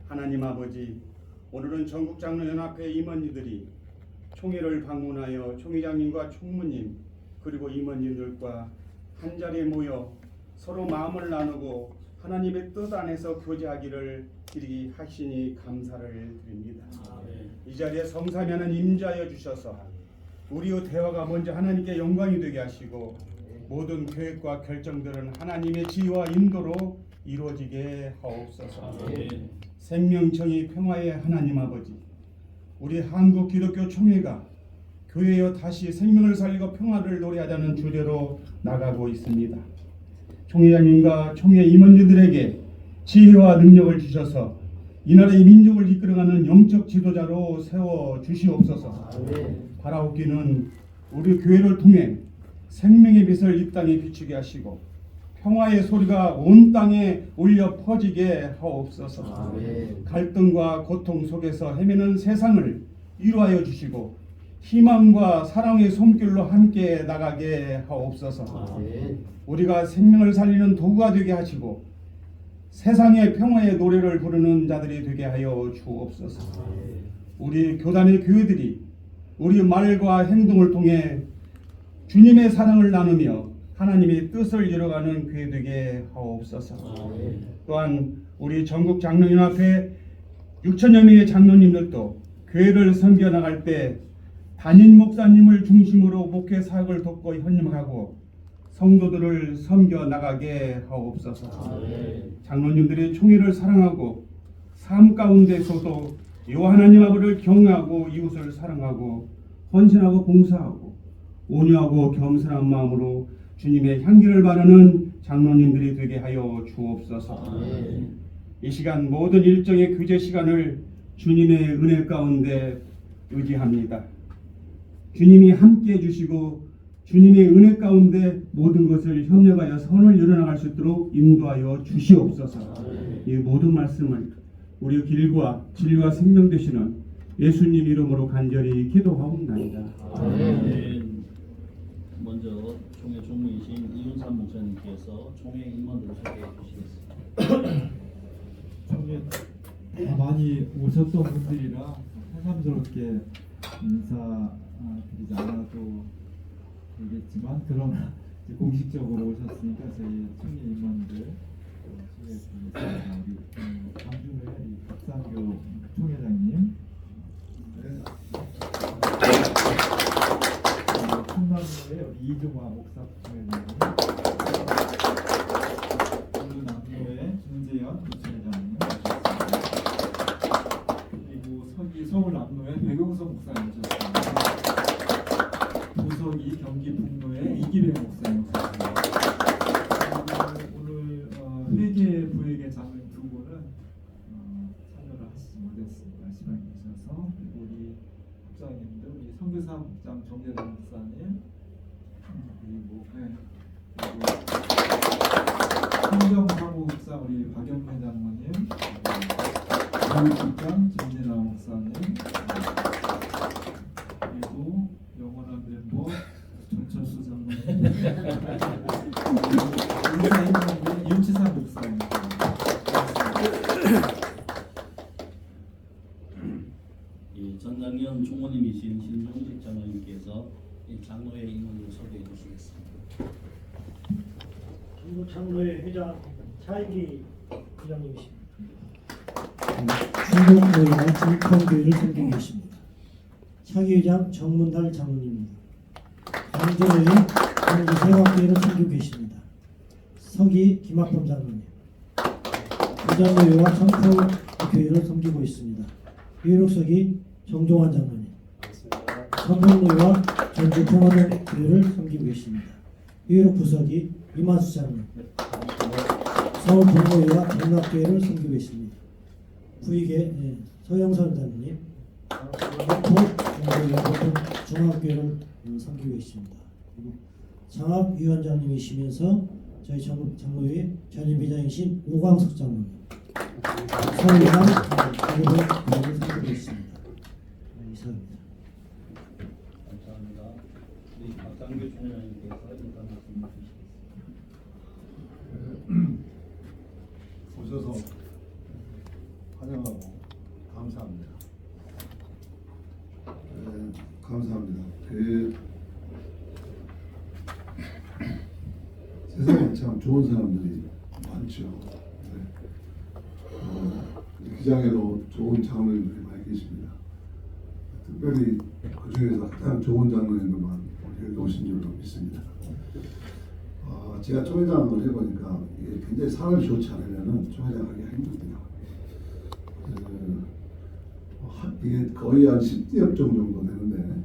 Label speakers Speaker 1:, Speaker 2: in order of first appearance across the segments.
Speaker 1: 하나님 아버지, 오늘은 전국장로연합회 임원님들이 총회를 방문하여 총회장님과 총무님 그리고 임원님들과 한자리에 모여 서로 마음을 나누고 하나님의 뜻 안에서 교제하기를 기리기 하시니 감사를 드립니다. 이 자리에 성삼위 하나님 임자여 주셔서 우리의 대화가 먼저 하나님께 영광이 되게 하시고 모든 계획과 결정들은 하나님의 지혜와 인도로 이루어지게 하옵소서. 생명청의 평화의 하나님 아버지, 우리 한국 기독교 총회가 교회여 다시 생명을 살리고 평화를 노래하자는 주제로 나가고 있습니다. 총회장님과 총회 임원들에게 지혜와 능력을 주셔서 이 나라의 민족을 이끌어가는 영적 지도자로 세워 주시옵소서. 바라옵기는 우리 교회를 통해 생명의 빛을 이 땅에 비추게 하시고 평화의 소리가 온 땅에 울려 퍼지게 하옵소서. 갈등과 고통 속에서 헤매는 세상을 위로하여 주시고 희망과 사랑의 손길로 함께 나가게 하옵소서. 우리가 생명을 살리는 도구가 되게 하시고 세상의 평화의 노래를 부르는 자들이 되게 하여 주옵소서. 우리 교단의 교회들이 우리 말과 행동을 통해 주님의 사랑을 나누며 하나님의 뜻을 이뤄가는 교회 되게 하옵소서. 또한 우리 전국장로연합회 6천여 명의 장로님들도 교회를 섬겨 나갈 때 담임 목사님을 중심으로 목회 사역을 돕고 협력하고 성도들을 섬겨 나가게 하옵소서. 장로님들의 총회를 사랑하고 삶 가운데서도 여호와 하나님 아버지를 경외하고 이웃을 사랑하고 헌신하고 봉사하고 온유하고 겸손한 마음으로 주님의 향기를 바르는 장로님들이 되게 하여 주옵소서. 이 시간 모든 일정의 규제 시간을 주님의 은혜 가운데 의지합니다. 주님이 함께 해주시고 주님의 은혜 가운데 모든 것을 협력하여 선을 이뤄나갈 수 있도록 인도하여 주시옵소서. 이 모든 말씀을 우리 길과 진리와 생명 되시는 예수님 이름으로 간절히 기도하옵나이다.
Speaker 2: 먼저 총회 총무이신 이윤삼 목사님께서 총회 임원들을 소개해 주시겠습니다.
Speaker 3: 총회 많이 오셨던 분들이라 새삼스럽게 인사드리지 않아도 되겠지만 그러나 공식적으로 오셨으니까 저희 총회 임원들 소개해드리겠습니다. 우리 광주의 박상교 총회장님, 충남로의 이종화 목사 총회장님, 남로의 김재현 부총회장님, 그리고 서울 남로의 백용석 목사님 오셨습니다. 부석이 경기 북로의 이기배 목사님 오셨습니다. 오늘 회계 부회계 장로님 두 분은 참여를 하시지 못했습니다. 시간이 있어서. 그리고 우리 국장님들, 우리 선교사 국장 정재단 목사님, 그리고 행정사무국장 우리 박영민 장로님, 교육국장 김진아 목사님, 그리고 영원한 멤버 정철수 장로님, 인사임원의 윤치산 목사님.
Speaker 2: 전장현 총무님이신 신종식 장로님께서 장로회 임원을 소개해 주시겠습니다.
Speaker 4: 전국장로회 회장 차이기 회장님이십니다.
Speaker 5: 중국교회와 중통교회를 섬기고 계십니다. 차기 회장 정문달 장로님입니다. 광주의 광주세학교회를 섬기고 계십니다. 서기 김학범 장로님, 부장교회와 청포교회를 섬기고 있습니다. 유일옥석이 정종환 장로님, 선봉교회와 전주평화동교회를 섬기고 계십니다. 유일옥 부석이 이만수 장로님, 서울동교회와 경락교회를 섬기고 계십니다. 부익의 서영선 장로님, 동교회와 중학교회를 섬기고 계십니다. 그리고 장학위원장님이시면서 저희 장로회 전임 회장이신 오광석 장로님, 서울시장 부위를 섬기고 있습니다. 이상입니다.
Speaker 2: 감사합니다. 우리 박상규 총회장님께서 인사 말씀 주시겠습니다.
Speaker 6: 오셔서 환영하고 감사합니다. 감사합니다. 세상에 참 좋은 사람들이 많죠. 기장에도 좋은 장로님들이 많이 계십니다. 특별히 그 중에서 가장 좋은 장로님들만 여기 오신 줄로 믿습니다. 제가 총회장을 해보니까 이게 굉장히 사람이 좋지 않으면 총회장하기가 힘듭니다. 이게 거의 한 10대 정도 되는데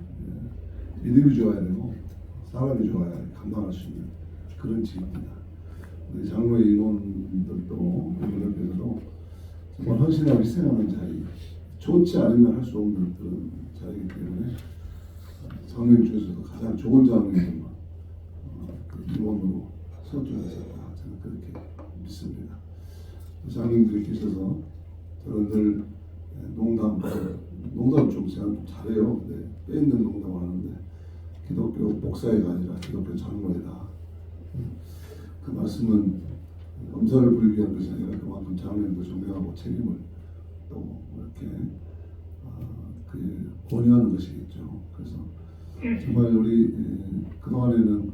Speaker 6: 믿음이 좋아야 되고 사람이 좋아야 감당할 수 있는 그런 직업입니다. 우리 장로의 인원들도 이분들께서도 정말 헌신하고 희생하는 자리, 좋지 않으면 할 수 없는 그런 자리이기 때문에 장로님 중에서도 가장 좋은 장로님만 인원으로 선정하셨다, 저는 그렇게 믿습니다. 장로님들이 계셔서 저는 늘 농담 좀 제가 좀 잘해요. 근데 빼있는 농담을 하는데 기독교 목사회가 아니라 기독교 장로회다. 그 말씀은 엄살을 부리기 위한 것이 아니라 그만큼 장로님도 존경하고 책임을 또 이렇게 권유하는 것이겠죠. 그래서 정말 우리 그동안에는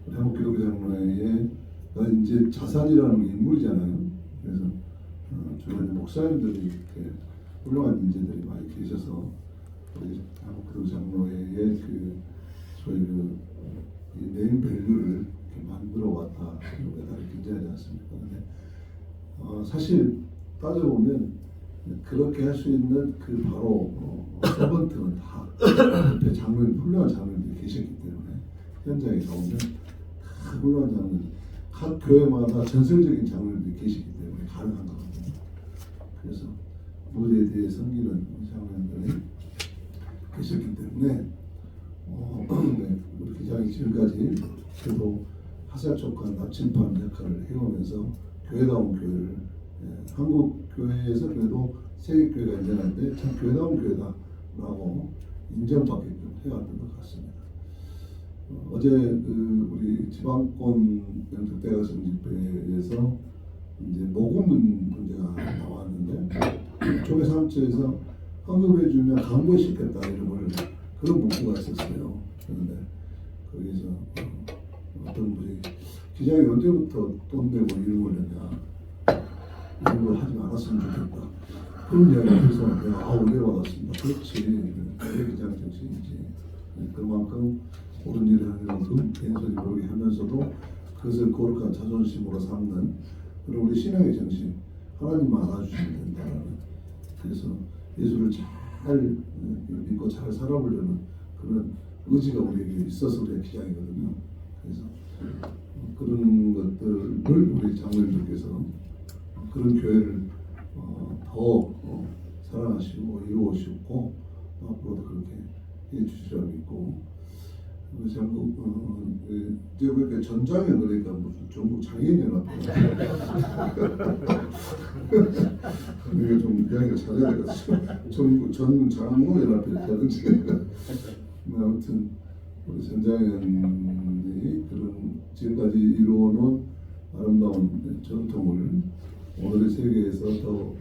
Speaker 6: 우리 한국기독교장로회에 이제 자산이라는 게 인물이잖아요. 그래서 주로 목사님들이 이렇게 훌륭한 인재들이 많이 계셔서 우리 한국기독교장로회의 소위 이 네임 밸류를 이렇게 만들어 왔다. 대단히 굉장하지 않습니까? 근데 사실 따져보면 그렇게 할 수 있는 그 바로 서번트는 다 옆에 장로님, 훌륭한 장로님들이 계셨기 때문에 현장에 가보면 다 훌륭한 장로님, 각 교회마다 전설적인 장로님들이 계시기 때문에 가능한 거거든요. 그래서 무대에 대해 섬기는 장로님들이 계셨기 때문에 우리 기장이 지금까지 그래도 하살촉한 납침판 역할을 해오면서 교회다운 교회를 한국 교회에서 그래도 세계 교회가 인정하는데 참 교회다운 교회다라고 인정받게끔 해왔던 것 같습니다. 어제 우리 지방권 영특대가성 집회에서 이제 모금 문제가 나왔는데 조계 상처에서 헌금해주면 강구시켰다 이름을 그런 문구가 있었어요. 그런데 거기서 어떤 분이 기장이 언제부터 돈 내고 이름을 냈냐, 이런 걸 하지 말았으면 좋겠다, 그런 이야기를 해서 내가 은혜 받았습니다. 그렇지, 그게 기장 정신이지. 그만큼 옳은 일을 하는 만큼 왼손이 모르게 하면서도 그것을 거룩한 자존심으로 삼는 그런 우리 신앙의 정신, 하나님만 알아주시면 된다라는, 그래서 예수를 잘 믿고 잘 살아보려는 그런 의지가 우리에게 있어서 우리가 기장이거든요. 그래서 그런 것들을 우리 장로님들께서 그런 교회를 더 사랑하시고 이루어주시고 앞으로도 그렇게 해주시라고 믿고, 우리 전국 이제 그러니까 전장에 그러니까 무슨 전국 장애인연합회 이게 좀 이야기가 잘해야 되겠어. 전 장로연합회라든지 아무튼 우리 전장현이 그런 지금까지 이루어놓은 아름다운 전통을 오늘의 세계에서 더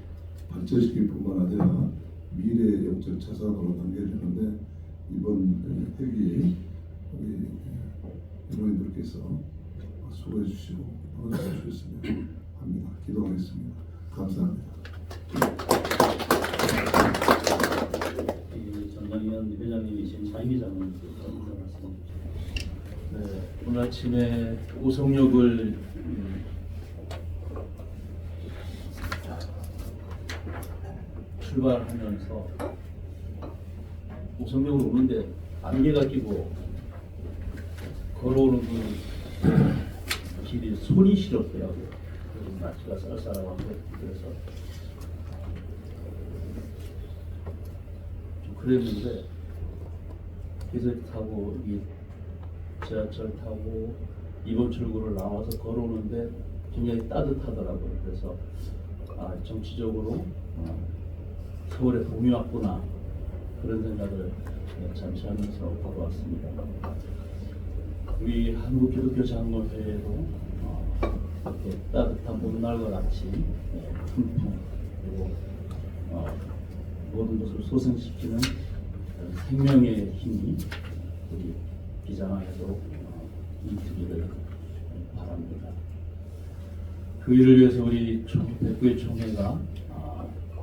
Speaker 6: 발전시킬 뿐만 아니라 미래의 영적 자산으로 남겨주는데 이번 회기에 우리 인원님들께서 수고해 주시고 도와주실 수 있으면 합니다. 기도하겠습니다. 감사합니다.
Speaker 2: 전당위원 회장님이신 장기 장로님께서 인사 말씀 주시겠습니다.
Speaker 7: 네, 오늘 아침에 오송역을 출발하면서 오송역을 오는데 안개가 끼고 걸어오는 그 길이 손이 시렸더라고요. 날씨가 쌀쌀하고 그래서 좀 그랬는데 기차 타고 이 지하철 타고 이번 출구를 나와서 걸어오는데 굉장히 따뜻하더라고요. 그래서 정치적으로 서울에 봄이 왔구나 그런 생각을 잠시 하면서 걸어왔습니다. 우리 한국기독교 장로회에도 이렇게 따뜻한 봄날과 같이 풍풍 그리고 모든 것을 소생시키는 생명의 힘이 우리 기장안에도 있기를 바랍니다. 그 일을 위해서 우리 백구의 총회가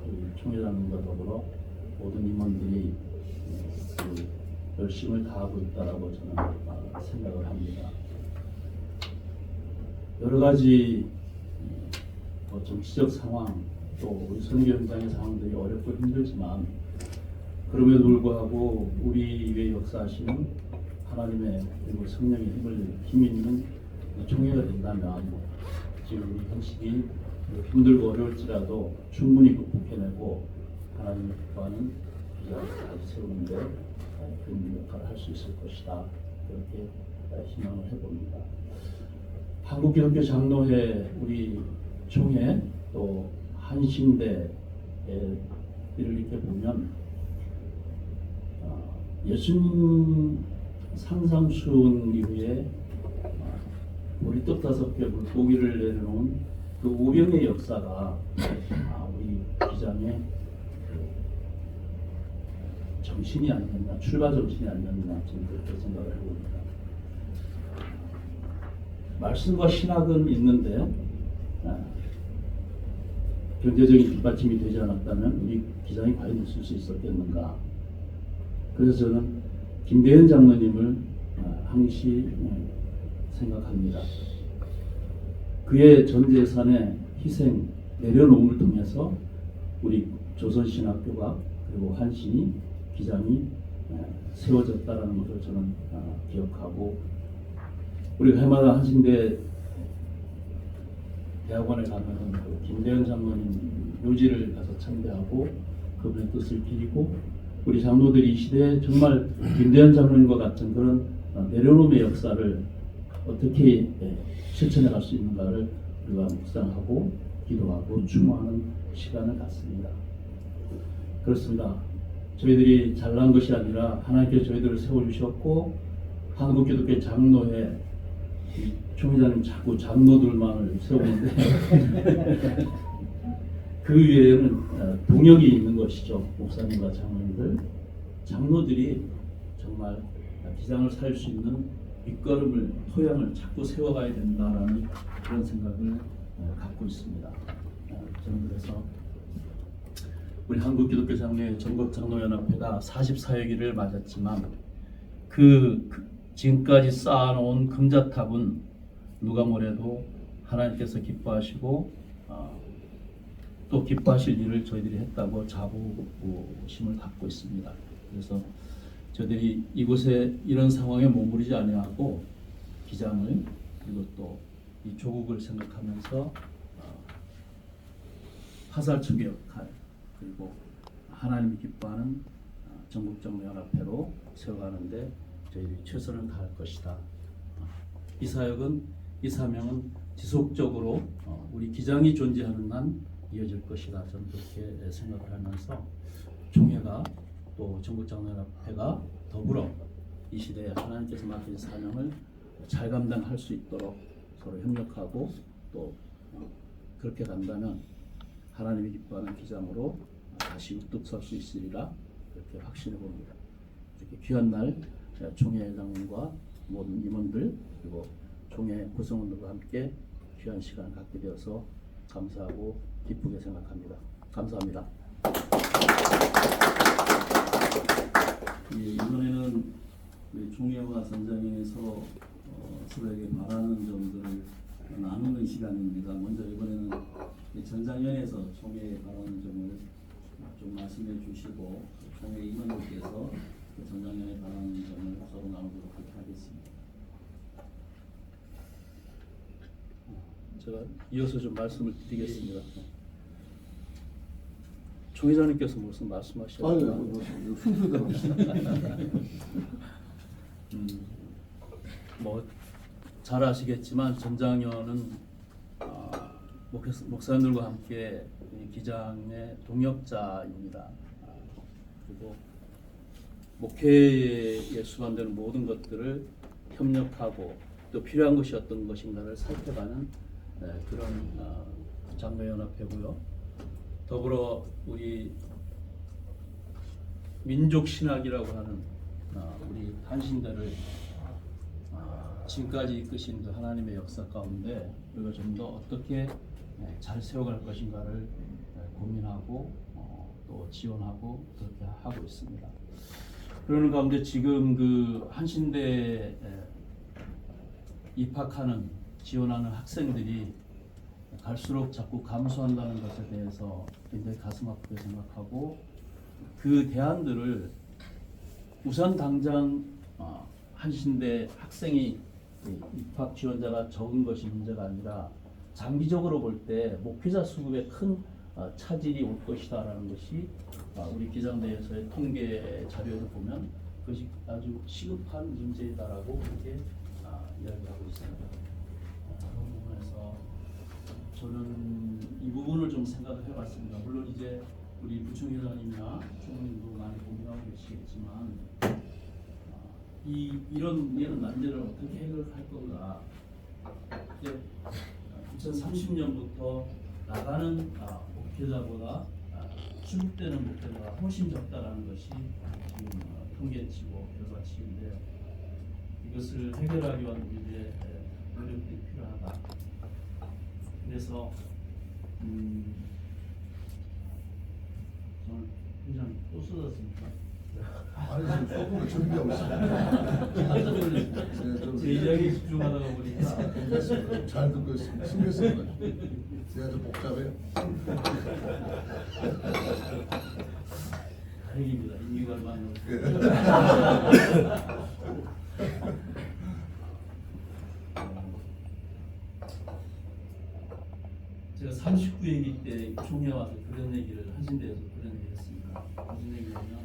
Speaker 7: 우리 총회장님과 더불어 모든 임원들이 그 열심을 다하고 있다라고 저는 생각을 합니다. 여러 가지 정치적 상황 또 우리 선교 현장의 상황들이 어렵고 힘들지만 그럼에도 불구하고 우리 위에 역사하시는 하나님의 그리고 성령의 힘이 있는 총회가 된다면 지금 우리 형식이 힘들고 어려울지라도 충분히 극복해내고 하나님의 기뻐하는 기자를 세우는데 큰 역할을 할 수 있을 것이다. 그렇게 희망을 해봅니다. 한국기독교 장로회 우리 총회 또 한신대의 일을 이렇게 보면 예수님 상삼순 이후에 보리떡 5개 물고기를 내려놓은 그 오병의 역사가 우리 기장의 정신이 아니었나, 출발 정신이 아니었나 지금 그렇게 생각을 해봅니다. 말씀과 신학은 있는데 경제적인 뒷받침이 되지 않았다면 우리 기장이 과연 있을 수 있었겠는가. 그래서 저는 김대현 장로님을 항시 생각합니다. 그의 전 재산의 희생, 내려놓음을 통해서 우리 조선신학교가 그리고 한신이 기장이 세워졌다라는 것을 저는 기억하고 우리가 해마다 한신대 대학원에 가면 그 김대현 장로님 묘지를 가서 참배하고 그분의 뜻을 빌고 우리 장로들이 이 시대에 정말 김대현 장로님과 같은 그런 내려놓음의 역사를 어떻게 실천해 갈 수 있는가를 우리가 묵상하고 기도하고 추모하는 시간을 갖습니다. 그렇습니다. 저희들이 잘난 것이 아니라 하나님께서 저희들을 세워주셨고 한국기독교 장로회 총회장님 자꾸 장로들만을 세우는데 그 위에는 동역이 있는 것이죠. 목사님과 장로님들 장로들이 정말 기장을 살 수 있는 밑거름을 토양을 자꾸 세워가야 된다라는 그런 생각을 갖고 있습니다. 저는 그래서 우리 한국기독교 장로회 전국장로연합회가 44회기를 맞았지만 그 지금까지 쌓아놓은 금자탑은 누가 뭐래도 하나님께서 기뻐하시고 또 기뻐하실 일을 저희들이 했다고 자부심을 갖고 있습니다. 그래서 저희들이 이곳에 이런 상황에 머무르지 아니하고 기장을 그리고 또 이 조국을 생각하면서 화살촉의 역할 그리고 하나님이 기뻐하는 전국장로연합회로 세워가는데 저희들이 최선을 다할 것이다. 이 사역은 이 사명은 지속적으로 우리 기장이 존재하는 한 이어질 것이다. 저는 그렇게 생각을 하면서 총회가 또 전국장로연합회가 더불어 이 시대에 하나님께서 맡긴 사명을 잘 감당할 수 있도록 서로 협력하고 또 그렇게 간다면 하나님이 기뻐하는 기장으로 다시 우뚝 설 수 있으리라 그렇게 확신해 봅니다. 이렇게 귀한 날 총회장님과 모든 임원들 그리고 총회 구성원들과 함께 귀한 시간을 갖게 되어서 감사하고 기쁘게 생각합니다. 감사합니다.
Speaker 2: 이번에는 우리 총회와 선장에서 서로에게 바라는 점들을 나누는 시간입니다. 먼저 이번에는 전장연에서 총회에 바라는 점을 좀 말씀해 주시고 총회 임원들께서 전장연에 바라는 점을 서로 나누도록 그렇게 하겠습니다.
Speaker 7: 제가 이어서 좀 말씀을 드리겠습니다. 총회장님께서 무슨 말씀하셨나요?
Speaker 6: 순서대로
Speaker 7: 뭐 잘 아시겠지만 전장현은 목사님들과 함께 이 기장의 동역자입니다. 그리고 목회에 수반되는 모든 것들을 협력하고 또 필요한 것이 어떤 것인가를 살펴가는 그런 장로연합회고요. 더불어 우리 민족신학이라고 하는 우리 한신대를 지금까지 이끄신 그 하나님의 역사 가운데 우리가 좀 더 어떻게 잘 세워갈 것인가를 고민하고 또 지원하고 그렇게 하고 있습니다. 그러는 가운데 지금 그 한신대에 입학하는 지원하는 학생들이 갈수록 자꾸 감소한다는 것에 대해서 굉장히 가슴 아프게 생각하고 그 대안들을 우선 당장 한신대 학생이 입학 지원자가 적은 것이 문제가 아니라 장기적으로 볼 때 목회자 수급에 큰 차질이 올 것이다라는 것이 우리 기장대에서의 통계 자료를 보면 그것이 아주 시급한 문제이다라고 그렇게 이야기하고 있습니다. 그런 부분에서 저는 이 부분을 좀 생각을 해봤습니다. 물론 이제 우리 부총회장님이나 총님도 많이 고민하고 계시겠지만 이런 난제를 어떻게 해결할 건가. 이제 2030년부터 나가는 목회자보다 수급되는 목회자가 훨씬 적다라는 것이 지금 통계치고 결과치인데요. 이것을 해결하기 위한 우리의 노력들이 필요하다. 그래서 저는 굉장히 또 쏟았습니까?
Speaker 6: 아니 지금 조금 준비하고 있습니다.
Speaker 7: 제 이야기에 집중하다가 보니까
Speaker 6: 됐습니다. 잘 듣고 있습니다. 신경 쓰는 제가 좀 복잡해요.
Speaker 7: 다행입니다. 인기가 얼마 안 제가 39회기 때 총회 와서 그런 얘기를 한신대에서 그런 얘기를 했습니다. 무슨 얘기냐면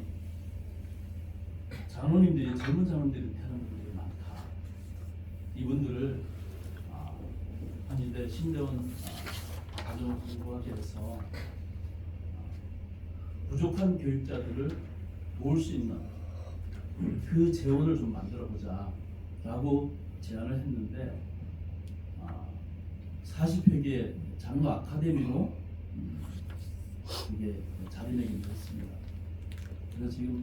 Speaker 7: 장로님들이 젊은 장로님들이 태어나는 분들이 많다. 이분들을 한신대 신대원 가정을 공부하게 해서 부족한 교육자들을 모을 수 있는 그 재원을 좀 만들어보자 라고 제안을 했는데 40회기에 장로 아카데미로 이게 자리매김을 했습니다. 그래서 지금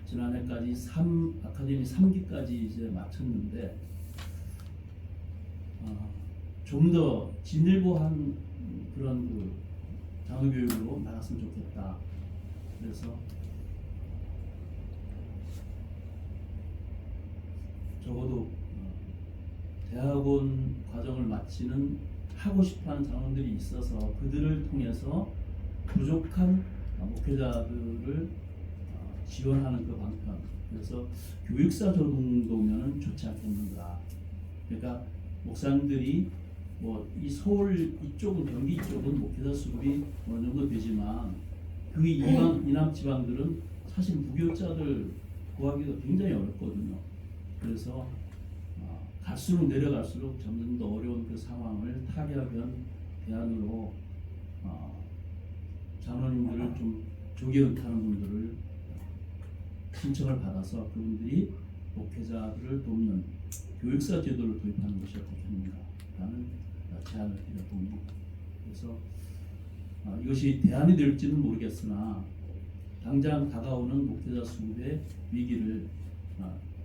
Speaker 7: 지난해까지 아카데미 3기까지 이제 마쳤는데 좀 더 진일보한 그런 그 장로교육으로 나갔으면 좋겠다. 그래서 적어도 대학원 과정을 마치는 하고 싶어하는 장로들이 있어서 그들을 통해서 부족한 목회자들을 지원하는 그 방편. 그래서 교육사 정도면은 좋지 않겠는가. 그러니까 목사님들이 뭐 이 서울 이쪽은 경기 이쪽은 목회자 수급이 어느 정도 되지만 그 이남 지방들은 사실 무교자들 구하기가 굉장히 어렵거든요. 그래서 갈수록 내려갈수록 점점 더 어려운 그 상황을 타개하기 위한 대안으로 장로님들을 좀 조기은퇴하는 분들을 신청을 받아서 그분들이 목회자들을 돕는 교육사 제도를 도입하는 것이 어떻겠는가 라는 제안을 드렸군요. 그래서 이것이 대안이 될지는 모르겠으나 당장 다가오는 목회자 수급의 위기를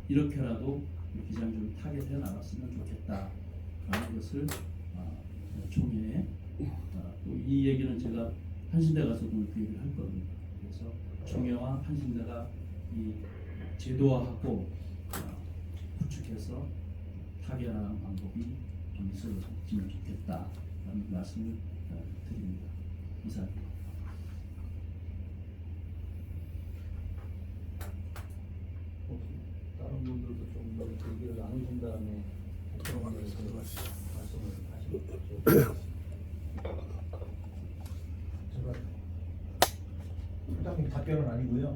Speaker 7: 이렇게라도 기장 좀 타겟해 나갔으면 좋겠다라는 것을 총회에 이 얘기는 제가 한신대 가서도 그 얘기를 할 겁니다. 그래서 총회와 한신대가 이 제도화하고 구축해서 타결하는 방법이 좀 있어지면 좋겠다라는 말씀을 드립니다. 이상입니다.
Speaker 2: 다른 분들도 좀 더 얘기를 나누신 다음에 그런 거에 대해서 말씀을 하시면
Speaker 8: 제가 회장님 답변은 아니고요.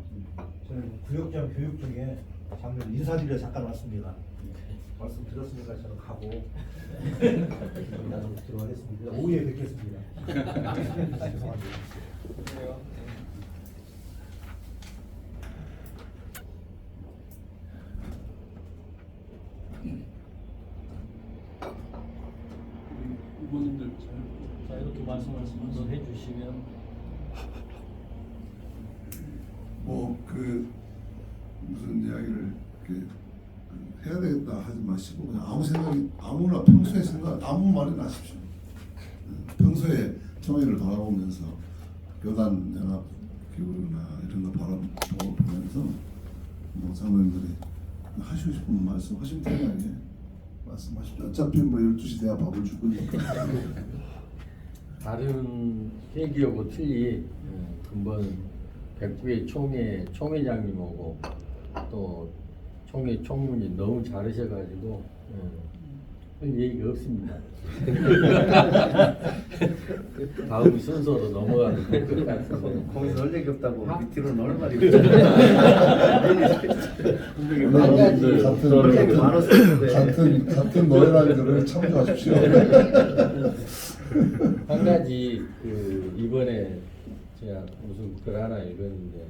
Speaker 8: 저는 구역장 교육 쪽에 장로 인사드리러 잠깐 왔습니다. 말씀 드렸으니까 저는 가고 나도 들어가겠습니다. 오후에 뵙겠습니다. 죄송합니다.
Speaker 3: 그래요.
Speaker 7: 의원님들
Speaker 9: 자, 이렇게 말씀을 한번 해주시면
Speaker 6: 뭐 그 무슨 이야기를 이렇게 해야 되겠다 하지 마시고 그냥 아무 생각이 아무나 평소에 생각 아무 말이나 하십시오. 평소에 총회를 바라보면서 교단 연합 기구나 이런 거 바라보면서 뭐 장로님들이 하시고 싶은 말씀 하시면 편하게 말씀하십시오. 어차피 뭐 12시 돼야 밥을 줄 거니까.
Speaker 10: 다른 회기하고 틀리 근본 백부의 총회장님하고 또 총회 총무님 너무 잘하셔가지고 할 얘기가 없습니다. 다음 순서로 넘어가도 될 것 같은데
Speaker 7: 거기서 널 얘기 없다고 밑으로 넣을 말이
Speaker 10: 한 가지
Speaker 6: 같은 노래라는 참조하십시오.
Speaker 10: 한 가지 그 이번에 제가 무슨 글 하나 읽었는데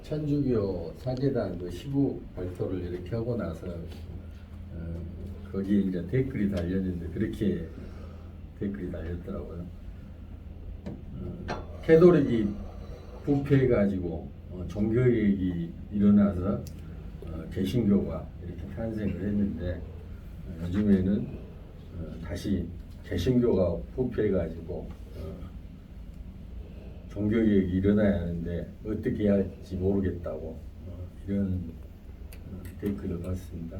Speaker 10: 천주교 사제단 그 시국 발표를 이렇게 하고 나서 거기에 이제 댓글이 달렸는데 그렇게 댓글이 달렸더라고요. 캐톨릭이 부패해가지고 종교개혁이 일어나서 개신교가 이렇게 탄생을 했는데 요즘에는 다시 개신교가 부패해가지고 종교개혁이 일어나야 하는데 어떻게 해야 할지 모르겠다고 이런 댓글을 봤습니다.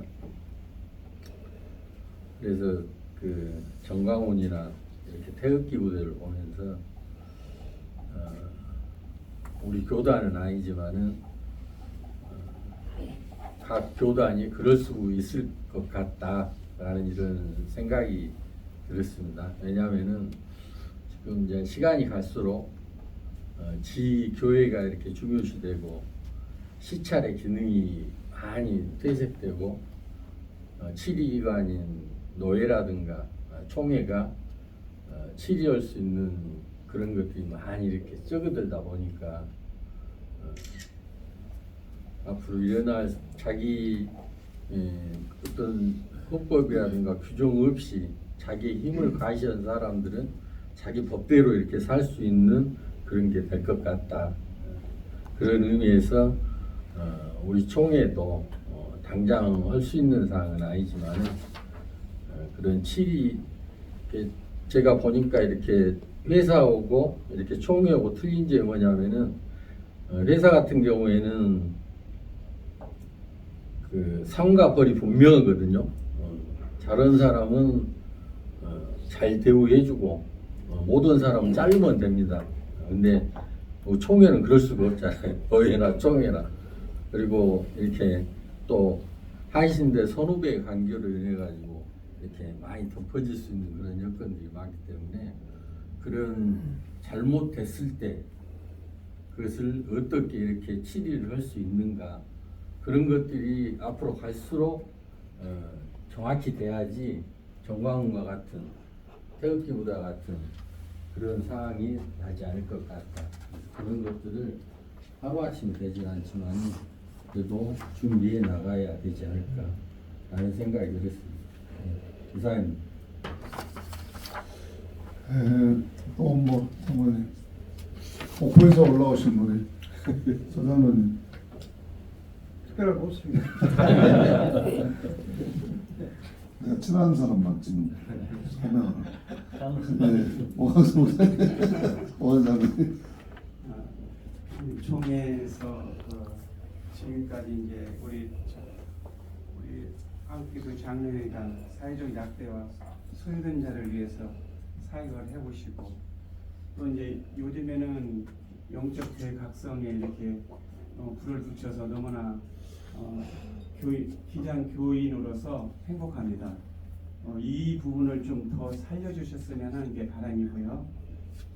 Speaker 10: 그래서 그 정강훈이나 이렇게 태극기 부대를 보면서 우리 교단은 아니지만은 각 교단이 그럴 수 있을 것 같다라는 이런 생각이 들었습니다. 왜냐하면은 지금 이제 시간이 갈수록 지 교회가 이렇게 중요시되고 시찰의 기능이 많이 퇴색되고 치리기관인 노예라든가 총회가 치리할 수 있는 그런 것들이 많이 이렇게 적어들다 보니까 앞으로 일어날 자기 어떤 헌법이라든가 규정 없이 자기 힘을 가시한 사람들은 자기 법대로 이렇게 살 수 있는 그런 게 될 것 같다. 그런 의미에서 우리 총회도 당장 할 수 있는 사항은 아니지만 그런 칠이 제가 보니까 이렇게 회사하고 이렇게 총회하고 틀린 점이 뭐냐면은 회사 같은 경우에는 그 상과 벌이 분명하거든요. 잘하는 사람은 잘 대우해주고 모든 사람은 잘리면 됩니다. 근데 뭐 총회는 그럴 수가 없잖아요. 법회나 총회나. 그리고 이렇게 또 하신데 선후배 관계로 인해 가지고 이렇게 많이 덮어질 수 있는 그런 여건들이 많기 때문에 그런 잘못됐을 때 그것을 어떻게 이렇게 치리를 할 수 있는가 그런 것들이 앞으로 갈수록 정확히 돼야지 정광훈과 같은 태극기보다 같은 그런 상황이 나지 않을 것 같다. 그런 것들을 하루아침에 되진 않지만 그래도 준비해 나가야 되지 않을까 라는 생각이 들었습니다. 이사님.
Speaker 6: 또뭐 장모님 목포에서 올라오신 분이 서장로님
Speaker 1: 특별할 거 없습니다.
Speaker 6: 내가 친한 사람만 지금 설명하는 오광수 목사님 오광수
Speaker 1: 총회에서 지금까지 이제 우리 한국기도 장로회장 사회적 약대와 소외된 자를 위해서 사역을 해보시고 또 이제 요즘에는 영적 대각성에 이렇게 불을 붙여서 너무나 기장 교인으로서 행복합니다. 이 부분을 좀 더 살려주셨으면 하는 게 바람이고요.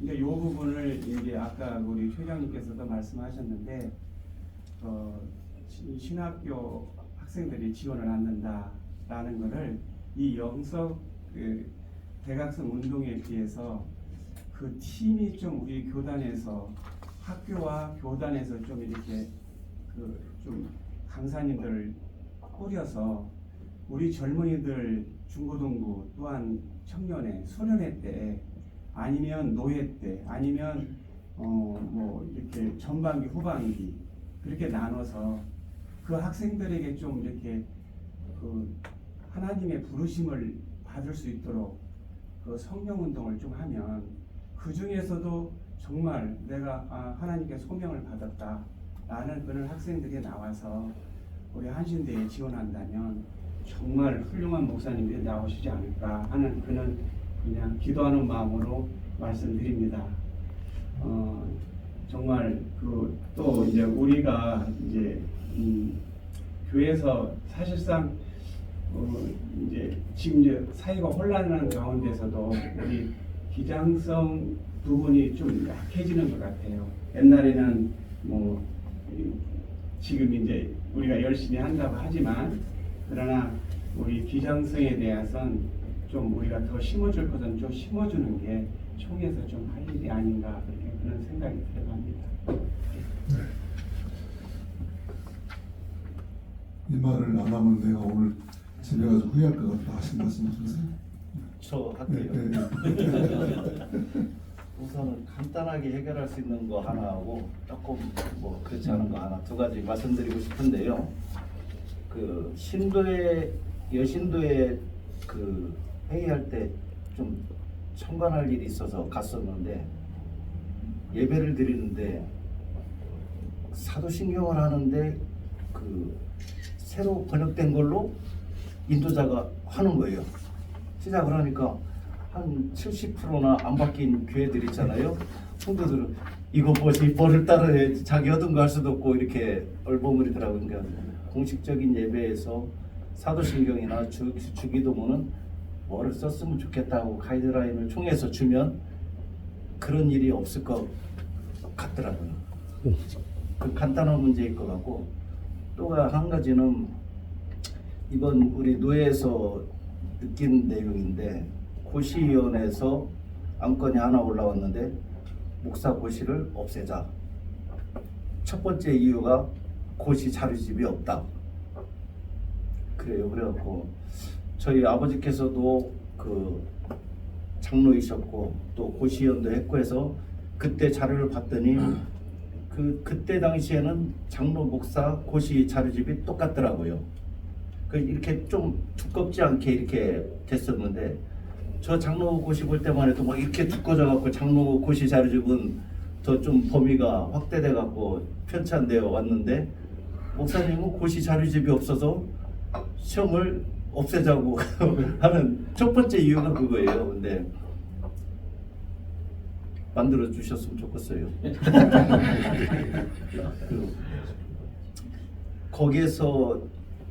Speaker 1: 이제 이 부분을 이제 아까 우리 회장님께서도 말씀하셨는데 신학교 학생들이 지원을 않는다. 있다라는 것을 이 영석 대각선 운동에 비해서 그 팀이 좀 우리 교단에서 학교와 교단에서 좀 이렇게 좀 강사님들을 꾸려서 우리 젊은이들 중고등부 또한 청년회, 소년회 때 아니면 노예 때 아니면 뭐 이렇게 전반기 후반기 그렇게 나눠서 그 학생들에게 좀 이렇게 그 하나님의 부르심을 받을 수 있도록 그 성령 운동을 좀 하면 그 중에서도 정말 내가 하나님께 소명을 받았다라는 그런 학생들이 나와서 우리 한신대에 지원한다면 정말 훌륭한 목사님들이 나오시지 않을까 하는 그런 그냥 기도하는 마음으로 말씀드립니다. 정말 또 이제 우리가 이제 교회에서 사실상 이제 지금 이제 사회가 혼란한 가운데서도 우리 기장성 부분이 좀 약해지는 것 같아요. 옛날에는 뭐 지금 이제 우리가 열심히 한다고 하지만 그러나 우리 기장성에 대해서는 좀 우리가 더 심어줄 것은 좀 심어주는 게 총에서 좀 할 일이 아닌가 그런 생각이 들어갑니다.
Speaker 6: 이 말을 안 하면 내가 오늘 집에 가서 후회할 것 같다 하신 말씀 없으세요?
Speaker 11: 저 할게요. 우선은 간단하게 해결할 수 있는 거 하나 하고 조금 뭐 그렇지 않은 거 하나 두 가지 말씀드리고 싶은데요. 그 신도에 여신도에 그 회의할 때 좀 참관할 일이 있어서 갔었는데 예배를 드리는데 사도신경을 하는데 그 새로 번역된 걸로 인도자가 하는 거예요. 시작을 하니까 한 70%나 안 바뀐 교회들 있잖아요. 성도들은 이거 뭐지 뭐를 따라해 자기 얻은 거 할 수도 없고 이렇게 얼버무리더라고요. 그러니까 공식적인 예배에서 사도신경이나 주기도문은 뭐를 썼으면 좋겠다고 가이드라인을 총회에서 주면 그런 일이 없을 것 같더라고요. 그 간단한 문제일 것 같고 또 한 가지는 이번 우리 노예에서 느낀 내용인데 고시위원회에서 안건이 하나 올라왔는데 목사 고시를 없애자. 첫 번째 이유가 고시 자료집이 없다. 그래요. 그래갖고 저희 아버지께서도 그 장로이셨고 또 고시위원도 했고 해서 그때 자료를 봤더니 그때 당시에는 장로 목사 고시 자료집이 똑같더라고요. 이렇게 좀 두껍지 않게 이렇게 됐었는데 저 장로 고시 볼 때만 해도 막 이렇게 두꺼져 갖고 장로 고시 자료집은 더 좀 범위가 확대돼 갖고 편찬되어 왔는데 목사님은 고시 자료집이 없어서 시험을 없애자고 하는 첫 번째 이유가 그거예요. 근데 만들어 주셨으면 좋겠어요. 거기에서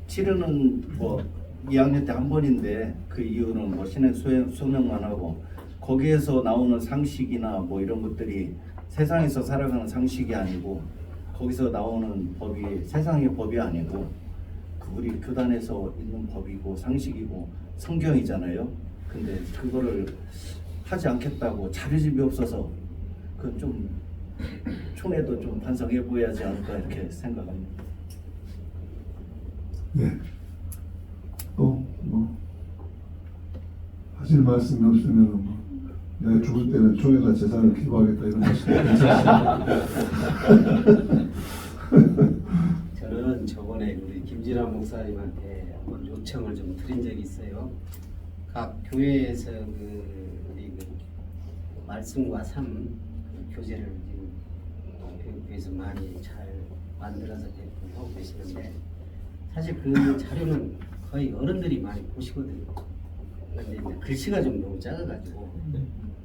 Speaker 11: 치르는 뭐 2학년 때 한 번인데 그 이유는 뭐 신행 소명만 하고 거기에서 나오는 상식이나 뭐 이런 것들이 세상에서 살아가는 상식이 아니고 거기서 나오는 법이 세상의 법이 아니고 우리 교단에서 있는 법이고 상식이고 성경이잖아요. 근데 그거를 하지 않겠다고 자료집이 없어서 그건 좀 총회도 좀 반성해 보여야지 않을까 이렇게 생각합니다.
Speaker 6: 네. 또 뭐 하실 말씀이 없으면 뭐 내가 죽을 때는 총회가 재산을 기부하겠다 이런 말씀 괜찮습니다.
Speaker 12: 저는 저번에 우리 김진환 목사님한테 한번 요청을 좀 드린 적이 있어요. 각 교회에서 우리 말씀과 삶 교재를 지금 교육부에서 많이 잘 만들어서 배포하고 계시는데 사실 그 자료는 거의 어른들이 많이 보시거든요. 그런데 이제 글씨가 좀 너무 작아가지고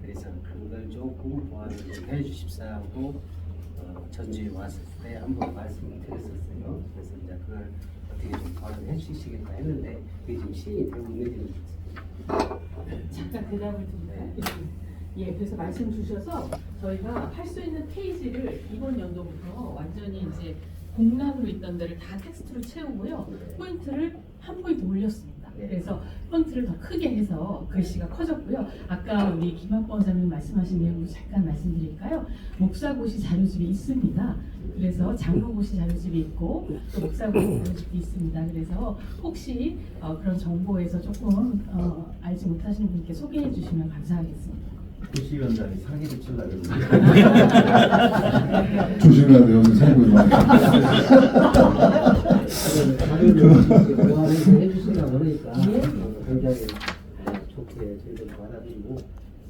Speaker 12: 그래서 그걸 조금 보완을 좀 해주십사하고 전주에 왔을 때 한번 말씀을 드렸었어요. 그래서 이제 그걸 어떻게 좀 보완을 해주시겠다 했는데 그게 지금 시행이 되고 있는지는
Speaker 13: 잠깐 대답을 좀 예, 그래서 말씀 주셔서 저희가 할 수 있는 페이지를 이번 연도부터 완전히 이제 공란으로 있던 데를 다 텍스트로 채우고요. 포인트를 한 포인트 올렸습니다. 네. 그래서 폰트를 더 크게 해서 글씨가 커졌고요. 아까 우리 김학범 원장님 말씀하신 내용도 잠깐 말씀드릴까요? 목사고시 자료집이 있습니다. 그래서 장로고시 자료집이 있고 또 목사고시 자료집이 있습니다. 그래서 혹시 그런 정보에서 조금 알지 못하시는 분께 소개해 주시면 감사하겠습니다.
Speaker 11: 도시위원장이 사기를 치려고
Speaker 6: 조심해야 돼요. 생각이 많이.
Speaker 12: 자료를 보완해서 해주신다고 그러니까 굉장히 좋게 저희들 받아들이고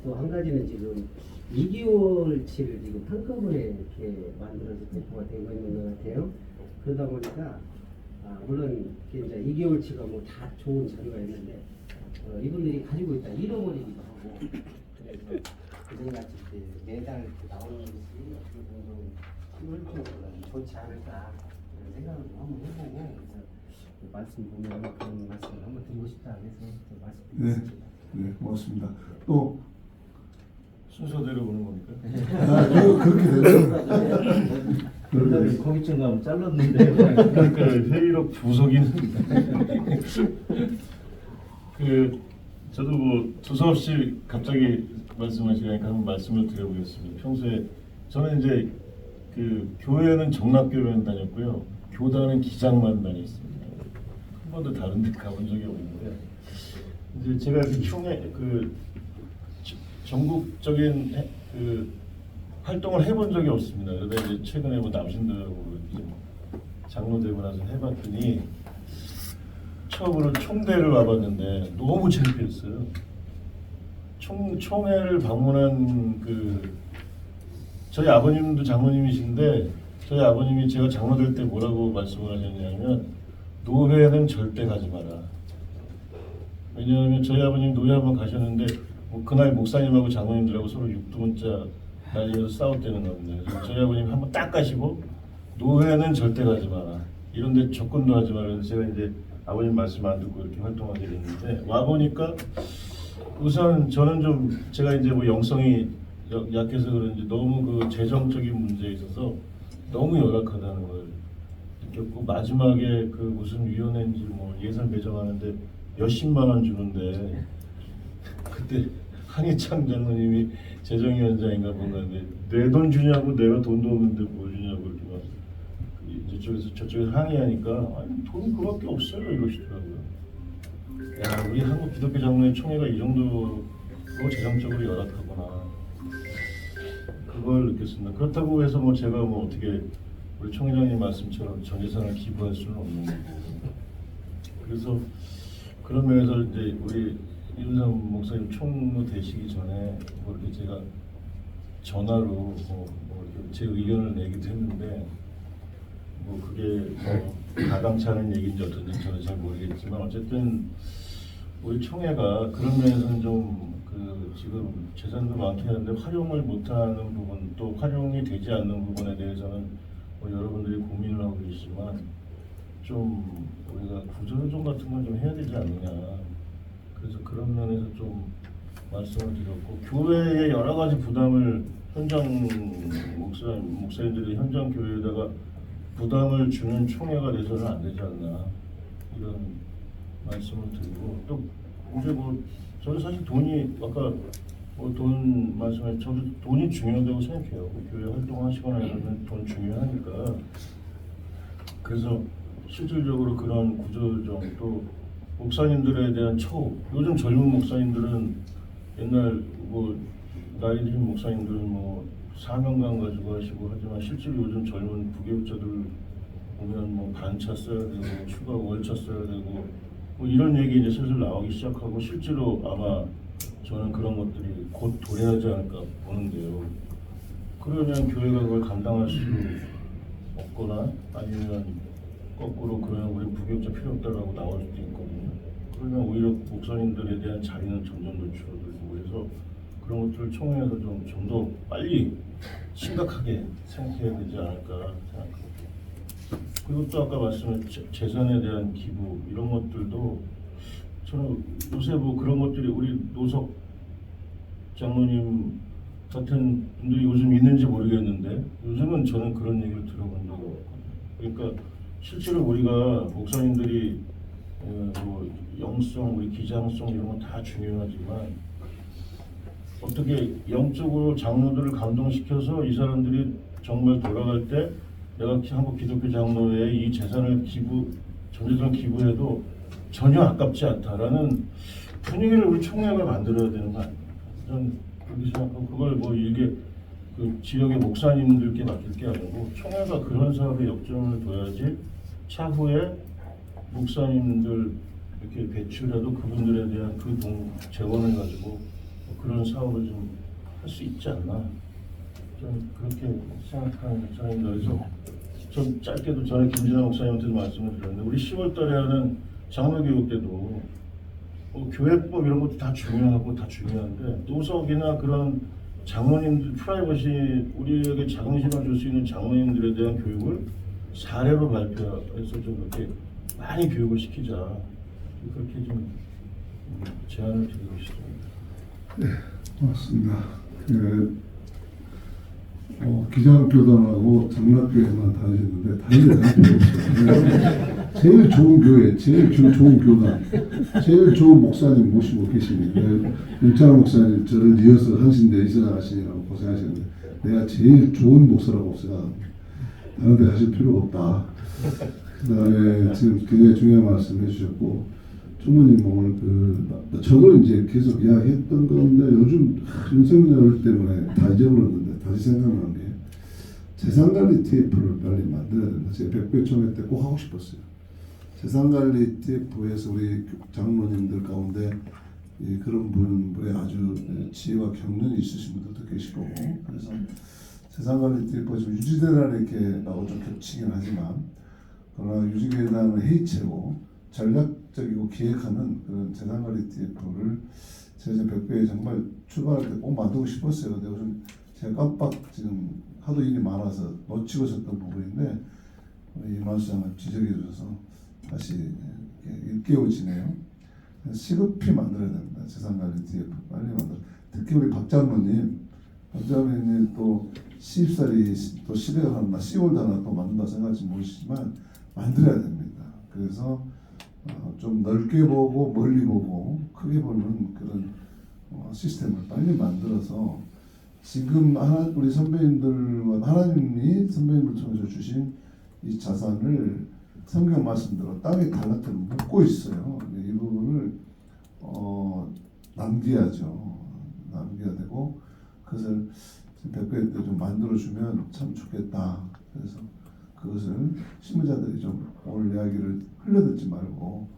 Speaker 12: 또 한 가지는 지금 2개월치를 지금 한꺼번에 이렇게 만들어서 배포가 되고 있는 것 같아요. 그러다 보니까 물론 이게 이제 2개월치가 뭐 다 좋은 자료가 있는데 이분들이 가지고 있다 잃어버리기도 하고 그래서 그전같이 매달 나오는 것이 어떻게 보면 효율적으로는 좋지 않을까 그런 생각을 좀 한번 해보고 그래서 말씀 보면 그런 말씀을 한번 드리고 싶다 해서 말씀드리겠습니다.
Speaker 6: 네, 고맙습니다. 또
Speaker 8: 순서대로 보는 겁니까?
Speaker 6: 그렇게 되죠.
Speaker 11: 그러면 거기쯤 가면 잘랐는데
Speaker 8: 그러니까 회의록 부속인 저도 뭐 두서없이 갑자기 말씀하시니까 한번 말씀을 드려보겠습니다. 평소에 저는 이제 교회는 정락교회만 다녔고요, 교단은 기장만 다녔습니다. 한 번도 다른 데 가본 적이 없는데 이제 제가 총회 전국적인 활동을 해본 적이 없습니다. 그러다 이제 최근에 뭐 남신들하고 이제 장로되고 나서 해봤더니 처음으로 총대를 와봤는데 너무 창피했어요. 총회를 방문한 저희 아버님도 장로님이신데 저희 아버님이 제가 장로될 때 뭐라고 말씀을 하셨냐면 노회는 절대 가지 마라. 왜냐하면 저희 아버님 노회 한번 가셨는데 그날 목사님하고 장로님들하고 서로 육두문자 날려서 싸웠다는 겁니다. 그래서 저희 아버님 한번 딱 가시고 노회는 절대 가지 마라. 이런데 접근도 하지 마라. 그래서 제가 이제 아버님 말씀 안 듣고 이렇게 활동하게 됐는데 와 보니까 우선 저는 좀 제가 이제 뭐 영성이 약해서 그런지 너무 재정적인 문제에 있어서 너무 열악하다는 걸 느꼈고 마지막에 무슨 위원회인지 뭐 예산 배정하는데 몇십만 원 주는데 그때 한희창 장로님이 재정위원장인가 뭔가인데 내 돈 주냐고 내가 돈도 없는데 뭘 주냐고 이렇게 막 저쪽에서 항의하니까 아니 돈이 그밖에 없어요 이러시더라고요. 야 우리 한국 기독교 장로회 총회가 이 정도로 재정적으로 열악하구나 그걸 느꼈습니다. 그렇다고 해서 뭐 제가 뭐 어떻게 우리 총회장님 말씀처럼 전 예산을 기부할 수는 없는 거고 그래서 그런 면에서 이제 우리 이윤상 목사님 총무 되시기 전에 뭐 이렇게 제가 전화로 뭐 이렇게 제 의견을 내기도 했는데 뭐 그게 뭐 가당치 않은 얘기인지 어쩐지 저는 잘 모르겠지만 어쨌든 우리 총회가 그런 면에서는 좀 지금 재산도 많긴 한데 활용을 못하는 부분 또 활용이 되지 않는 부분에 대해서는 뭐 여러분들이 고민을 하고 계시지만 좀 우리가 구조조정 같은 건 좀 해야 되지 않느냐 그래서 그런 면에서 좀 말씀을 드렸고 교회의 여러 가지 부담을 현장 목사님들이 현장 교회에다가 부담을 주는 총회가 돼서는 안 되지 않나 이런 말씀을 드리고 또 이제 뭐 저는 사실 돈이 아까 뭐 돈 말씀해 저도 돈이 중요하다고 생각해요. 교회 활동하시거나 이러면 돈 중요하니까 그래서 실질적으로 그런 구조조정 또 목사님들에 대한 처우 요즘 젊은 목사님들은 옛날 뭐 나이 드신 목사님들은 뭐 사명감 가지고 하시고 하지만 실제로 요즘 젊은 부교육자들 보면 뭐 반차 써야 되고 추가 월차 써야 되고 뭐 이런 얘기 이제 슬슬 나오기 시작하고 실제로 아마 저는 그런 것들이 곧 도래하지 않을까 보는데요. 그러면 교회가 그걸 감당할 수 없거나 아니면 거꾸로 그러면 우리 부교육자 필요 없다라고 나올 수도 있거든요. 그러면 오히려 목사님들에 대한 자리는 점점 더 줄어들고 해서 그런 것들을 총회에서 좀 더 빨리 심각하게 생각해야 되지 않을까 생각합니다. 그리고 또 아까 말씀한 재산에 대한 기부 이런 것들도 저는 요새 뭐 그런 것들이 우리 노석 장로님 같은 분들이 요즘 있는지 모르겠는데 요즘은 저는 그런 얘기를 들어본 적이 없거든요. 그러니까 실제로 우리가 목사님들이 뭐 영성, 우리 기장성 이런 건 다 중요하지만 어떻게 영적으로 장로들을 감동시켜서 이 사람들이 정말 돌아갈 때 내가 한국 기독교 장로회에 이 재산을 전재산을 기부해도 전혀 아깝지 않다라는 분위기를 우리 총회가 만들어야 되는 거 아닙니까? 저는 그렇게 생각하고 그걸 뭐 이게 그 지역의 목사님들께 맡길 게 아니고 총회가 그런 사업에 역점을 둬야지 차후에 목사님들 이렇게 배출해도 그분들에 대한 그 돈 재원을 가지고 그런 사업을 좀 할 수 있지 않나 좀 그렇게 생각하는 입장입니다. 그래서 좀 짧게도 전에 김진아 목사님한테도 말씀을 드렸는데 우리 10월달에 하는 장로교육 때도 교회법 이런 것도 다 중요하고 다 중요한데 노석이나 그런 장로님들 프라이버시 우리에게 자긍심을 줄 수 있는 장로님들에 대한 교육을 사례로 발표해서 좀 이렇게 많이 교육을 시키자 그렇게 좀 제안을 드리고 싶습니다.
Speaker 6: 네, 맞습니다. 기장교단하고 장락교회만 다니셨는데 다른 데 없어요. 제일 좋은 교회, 제일 좋은 교단, 제일 좋은 목사님 모시고 계십니다. 윤찬호 목사님 저를 이어서 한신대 이사장하시느라고 고생하시는데 내가 제일 좋은 목사라고 생각합니다. 다른 데 가실 필요가 없다. 그 다음에 지금 굉장히 중요한 말씀 해주셨고 총무님 오늘 저도 이제 계속 이야기했던 건데 요즘 윤석열 때문에 다 잊어버렸는데 다시 생각나는 게 재산관리 TF를 빨리 만들어야 된다. 제가 백배 총회 때 꼭 하고 싶었어요. 재산관리 TF에서 우리 장로님들 가운데 그런 분들의 아주 지혜와 경륜이 있으신 분들도 계실 거고 그래서 재산관리 TF가 좀 유지대란 이렇게 나고 좀 겹치긴 하지만 그러나 유지계단은 회의체고 전략적이고 기획하는 그런 재산관리 TF를 제가 백배에 정말 출발할 때 꼭 만들고 싶었어요. 근데 요즘 제가 깜빡 지금 하도 일이 많아서 놓치고 있었던 부분인데 이만수 장을 지적해 주셔서 다시 일깨워지네요. 시급히 만들어야 됩니다. 재산관리 TF 빨리 만들어. 특히 우리 박 장로님 또 시집살이 또 10월 하나 10월 하나 또 만든다 생각할지 모르시지만 만들어야 됩니다. 그래서 좀 넓게 보고 멀리 보고 크게 보는 그런 시스템을 빨리 만들어서 지금 우리 선배님들과 하나님이 선배님을 통해서 주신 이 자산을 성경 말씀대로 땅에 달라붙어 묻고 있어요. 이 부분을 남겨야죠. 남겨야 되고 그것을 백배 때 좀 만들어주면 참 좋겠다. 그래서 그것을 신무자들이 좀 오늘 이야기를 흘려듣지 말고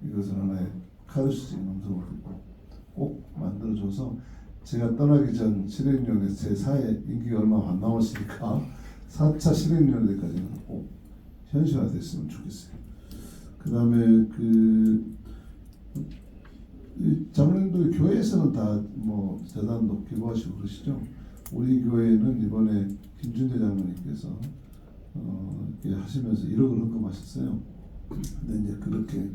Speaker 6: 이것을 하나의 카르시스의 음성을 듣고 꼭 만들어줘서 제가 떠나기 전 실행위원회 제4회 임기가 얼마 안 남았으니까 4차 실행위원회까지는 꼭 현실화됐으면 좋겠어요. 그 다음에 장로님들 교회에서는 다 뭐 재단도 기부하시고 그러시죠. 우리 교회는 이번에 김준대 장로님께서 이렇게 하시면서 1억을 헌금하셨어요. 근데 이제 그렇게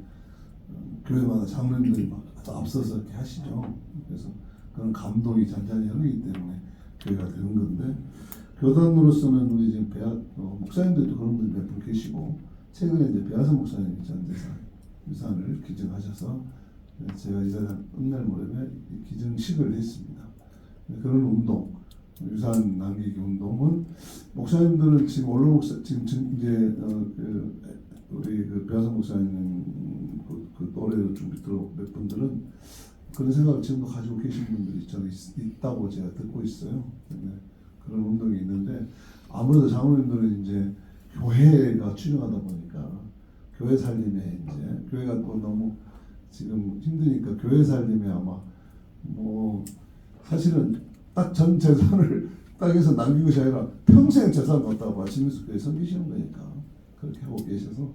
Speaker 6: 교회마다 장로님들이 막 앞서서 이렇게 하시죠. 그래서 그런 감동이 잔잔히 흐르기 때문에 교회가 되는 건데 교단으로서는 우리 지금 목사님들도 그런 분들 몇 분 계시고 최근에 이제 배하선 목사님이 전재산 유산을 기증하셔서 제가 이 자리에 은날 무렵에 기증식을 했습니다. 그런 운동 유산 남기기 운동은 목사님들은 지금 원로 목사 지금 이제 우리 배하선 목사님 그 또래 좀 밑으로 몇 분들은 그런 생각을 지금도 가지고 계신 분들이 저는 있다고 제가 듣고 있어요. 그런 운동이 있는데 아무래도 장로님들은 이제 교회가 중요하다 보니까 교회 살림에 이제 교회가 또 너무 지금 힘드니까 교회 살림에 아마 뭐 사실은 딱 전 재산을 땅에서 남긴 것이 아니라 평생 재산 갖다가 바치면서 교회 섬기시는 거니까 그렇게 하고 계셔서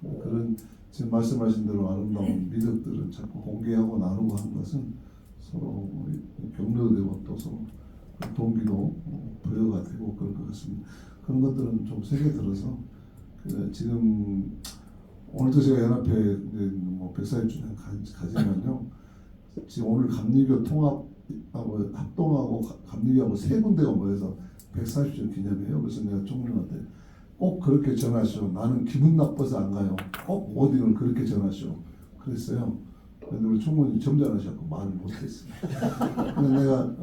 Speaker 6: 그런 지금 말씀하신 대로 아름다운 미덕들은 자꾸 공개하고 나누고 하는 것은 서로 격려도 되고 또 서로 동기도 부여가 되고 그럴 것 같습니다. 그런 것들은 좀 세게 들어서 지금 오늘도 제가 연합회 뭐 140주년 가지만요. 지금 오늘 감리교 통합하고 합동하고 감리교하고 세 군데가 모여서 140주년 기념해요. 그래서 내가 총리한테 꼭 그렇게 전하시오. 나는 기분 나빠서 안 가요. 꼭 워딩을 그렇게 전하시오. 그랬어요. 근데 우리 총무님 점잖으셔서 말을 못했어요. 근데 내가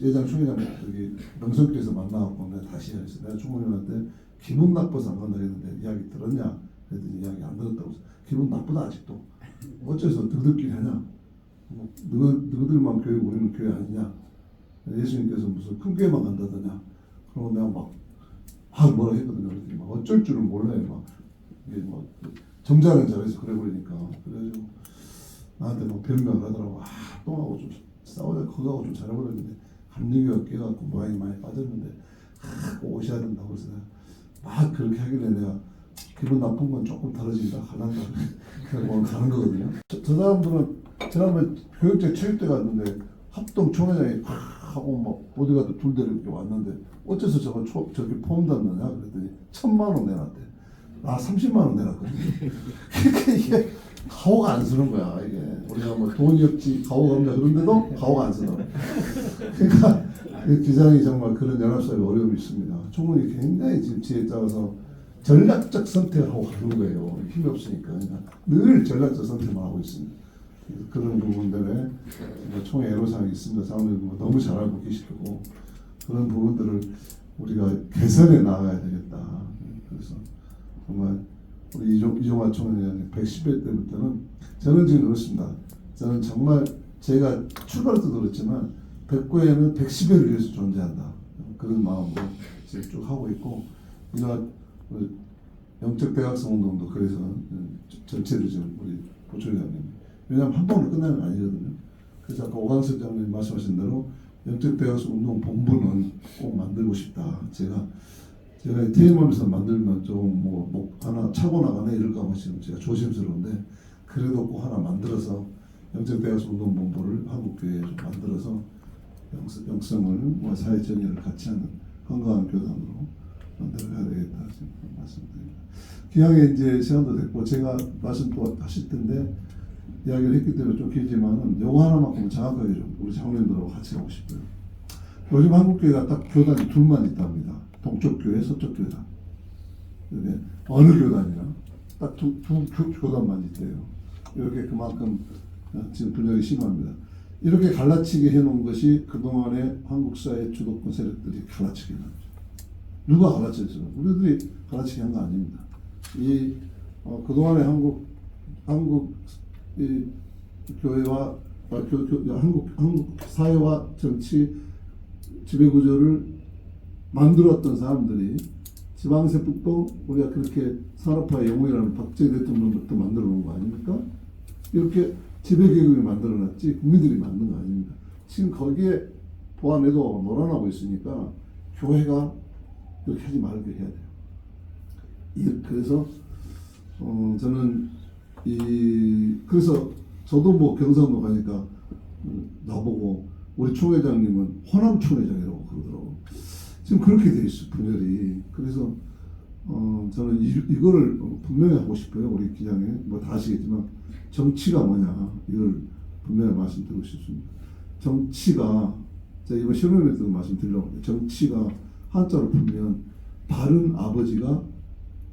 Speaker 6: 예장 총회장 저기 명성교에서 만나갖고 내가 다시 했어요. 내가 총무님한테 기분 나빠서 안 간다 했는데 이야기 들었냐? 그랬더니 이야기 안 들었다고. 기분 나쁘다 아직도. 어째서 더듬긴 하냐? 뭐 너희들만 교회 우리는 교회 아니냐? 예수님께서 무슨 큰 교회만 간다더냐? 그러고 내가 막 뭐라 했거든요. 그랬더니 막 어쩔 줄을 몰라요. 막 이게 막 점잖은 자리에서 그래 버리니까. 그래가지고 나한테 막 변명을 하더라고. 똥하고 좀 싸우자 그거하고 좀 잘해버렸는데 감리교가 깨갖고 모양이 많이 빠졌는데 꼭 오셔야 된다고 해서 막 그렇게 하길래 내가 기분 나쁜 건 조금 다르진다 갈란다 그래서 오늘 가는 거거든요. 저 사람들은 지난번에 교육제 체육대 갔는데 합동 총회장이 하고 막 보디가드 둘 데리고 왔는데 어째서 저렇게 폼 닿느냐 그랬더니 1,000만 원 내놨대. 나 30만 원 내놨거든. 그러니까 이게 가오가 안 쓰는 거야. 이게 우리가 뭐 돈이 없지 가오가 없냐 그런데도 가오가 안 쓰는 거야. 그러니까 기장이 정말 그런 연합사회에 어려움이 있습니다. 총무이 굉장히 지금 지혜 짜서 전략적 선택을 하고 가는 거예요. 힘이 없으니까. 그러니까 늘 전략적 선택만 하고 있습니다. 그런 부분들에 총회 애로사항이 있습니다. 장로님 너무 잘 알고 계실 거고 그런 부분들을 우리가 개선해 나가야 되겠다. 그래서 정말 우리 이종화 총회장님 110회 때부터는 저는 지금 그렇습니다. 저는 정말 제가 출발 때도 그렇지만 109회는 110회를 위해서 존재한다. 그런 마음으로 쭉 하고 있고 이런 영적 대학성 운동도 그래서 전체를 지금 우리 부총회장님 왜냐하면 한 번으로 끝나는 게 아니거든요. 그래서 아까 오광석 장님 말씀하신 대로 영적 대학성 운동 본부는 꼭 만들고 싶다. 제가 퇴임하면서 만들면 좀 뭐 하나 차고 나가네 이럴까 봐 지금 제가 조심스러운데 그래도 꼭 하나 만들어서 영적 대학성 운동 본부를 한국교회에 좀 만들어서 영성을 사회 정의를 같이 하는 건강한 교단으로 만들어가야 되겠다 지금 말씀드립니다. 기왕에 이제 시간도 됐고 제가 말씀 또 하실 텐데 이야기를 했기 때문에 좀 길지만은 요거 하나만큼은 정확하게 좀 우리 장로님들하고 같이 하고 싶어요. 요즘 한국교회가 딱 교단이 둘만 있답니다. 동쪽교회, 서쪽교회다. 어느 교단이나 딱 두 교단만 있대요. 이렇게 그만큼 지금 분열이 심합니다. 이렇게 갈라치게 해놓은 것이 그동안의 한국 사회 주도권 세력들이 갈라치게 한 거죠. 누가 갈라쳤어요? 우리들이 갈라치게 한 거 아닙니다. 그동안의 한국 이 교회와 한국 사회와 정치 지배 구조를 만들었던 사람들이 지방세법도 우리가 그렇게 산업화의 영웅이라는 박정희 대통령부터 만들어 놓은 거 아닙니까? 이렇게 지배계급이 만들어놨지 국민들이 만든 거 아닙니다. 지금 거기에 보안에도 놀아나고 있으니까 교회가 그렇게 하지 말게 해야 돼요. 그래서 저는 그래서 저도 뭐 경상도 가니까 나보고 우리 총회장님은 호남 총회장이라고 그러더라고. 지금 그렇게 돼 있어 분열이. 그래서 저는 이거를 분명히 하고 싶어요. 우리 기장에 뭐 다 아시겠지만 정치가 뭐냐 이걸 분명히 말씀드리고 싶습니다. 정치가 제가 이번 실험에도 말씀드리려고 해요. 정치가 한자로 풀면 바른 아버지가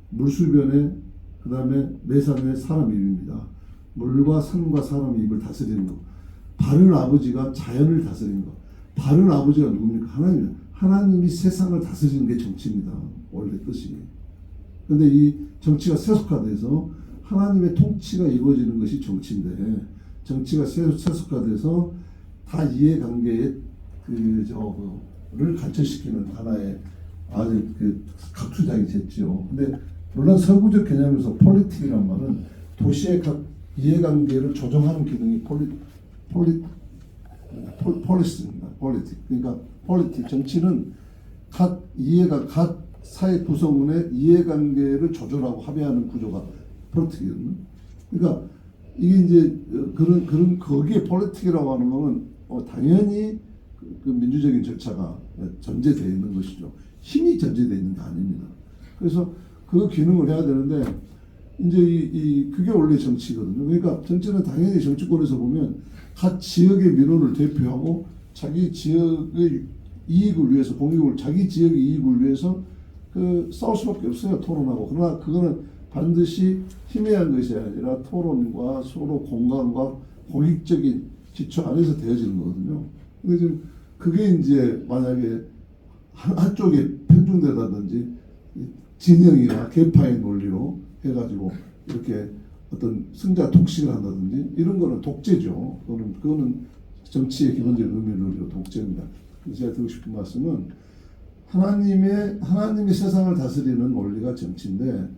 Speaker 6: 물수변에 그 다음에 매산의 사람 입입니다. 물과 산과 사람의 입을 다스리는 거. 바른 아버지가 자연을 다스리는 거. 바른 아버지가 누굽니까? 하나님이에요. 하나님이 세상을 다스리는 게 정치입니다. 원래 뜻이. 그런데 이 정치가 세속화돼서 하나님의 통치가 이루어지는 것이 정치인데 정치가 세속화돼서 다 이해관계의 를 관철시키는 하나의 아주 각투장이 됐죠. 근데 물론 서구적 개념에서 폴리틱이란 말은 도시의 각 이해관계를 조정하는 기능이 폴리스입니다. 폴리틱. 그러니까 폴리틱 정치는 각 사회 구성원의 이해관계를 조절하고 합의하는 구조가 폴리틱이거든요. 그러니까 이게 이제 그런 거기에 폴리틱이라고 하는 거는 당연히 그 민주적인 절차가 전제되어 있는 것이죠. 힘이 전제되어 있는 게 아닙니다. 그래서 그 기능을 해야 되는데 이제 그게 원래 정치거든요. 그러니까 정치는 당연히 정치권에서 보면 각 지역의 민원을 대표하고 자기 지역의 이익을 위해서 자기 지역의 이익을 위해서 싸울 수밖에 없어요. 토론하고. 그러나 그거는 반드시 희미한 것이 아니라 토론과 서로 공감과 공익적인 기초 안에서 되어지는 거거든요. 근데 지금 그게 이제 만약에 한쪽에 편중되다든지 진영이나 계파의 논리로 해가지고 이렇게 어떤 승자 독식을 한다든지 이런 거는 독재죠. 그거는 정치의 기본적인 의미를 우리가 독재입니다. 그래서 제가 드리고 싶은 말씀은 하나님이 세상을 다스리는 원리가 정치인데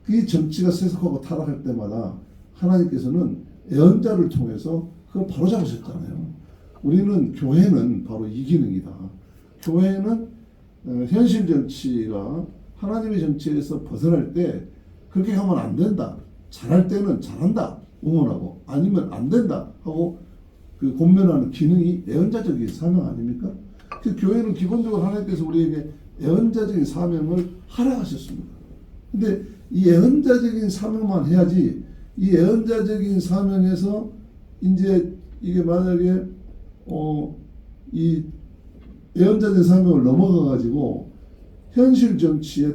Speaker 6: 그 정치가 세속하고 타락할 때마다 하나님께서는 예언자를 통해서 그걸 바로잡으셨잖아요. 우리는 교회는 바로 이 기능이다. 교회는 현실 정치가 하나님의 정치에서 벗어날 때 그렇게 하면 안 된다. 잘할 때는 잘한다. 응원하고 아니면 안 된다 하고 그 권면하는 기능이 예언자적인 사명 아닙니까? 그 교회는 기본적으로 하나님께서 우리에게 예언자적인 사명을 하라하셨습니다. 근데 이 예언자적인 사명만 해야지 이 예언자적인 사명에서 이제 이게 만약에 이 예언자적인 사명을 넘어가 가지고 현실 정치에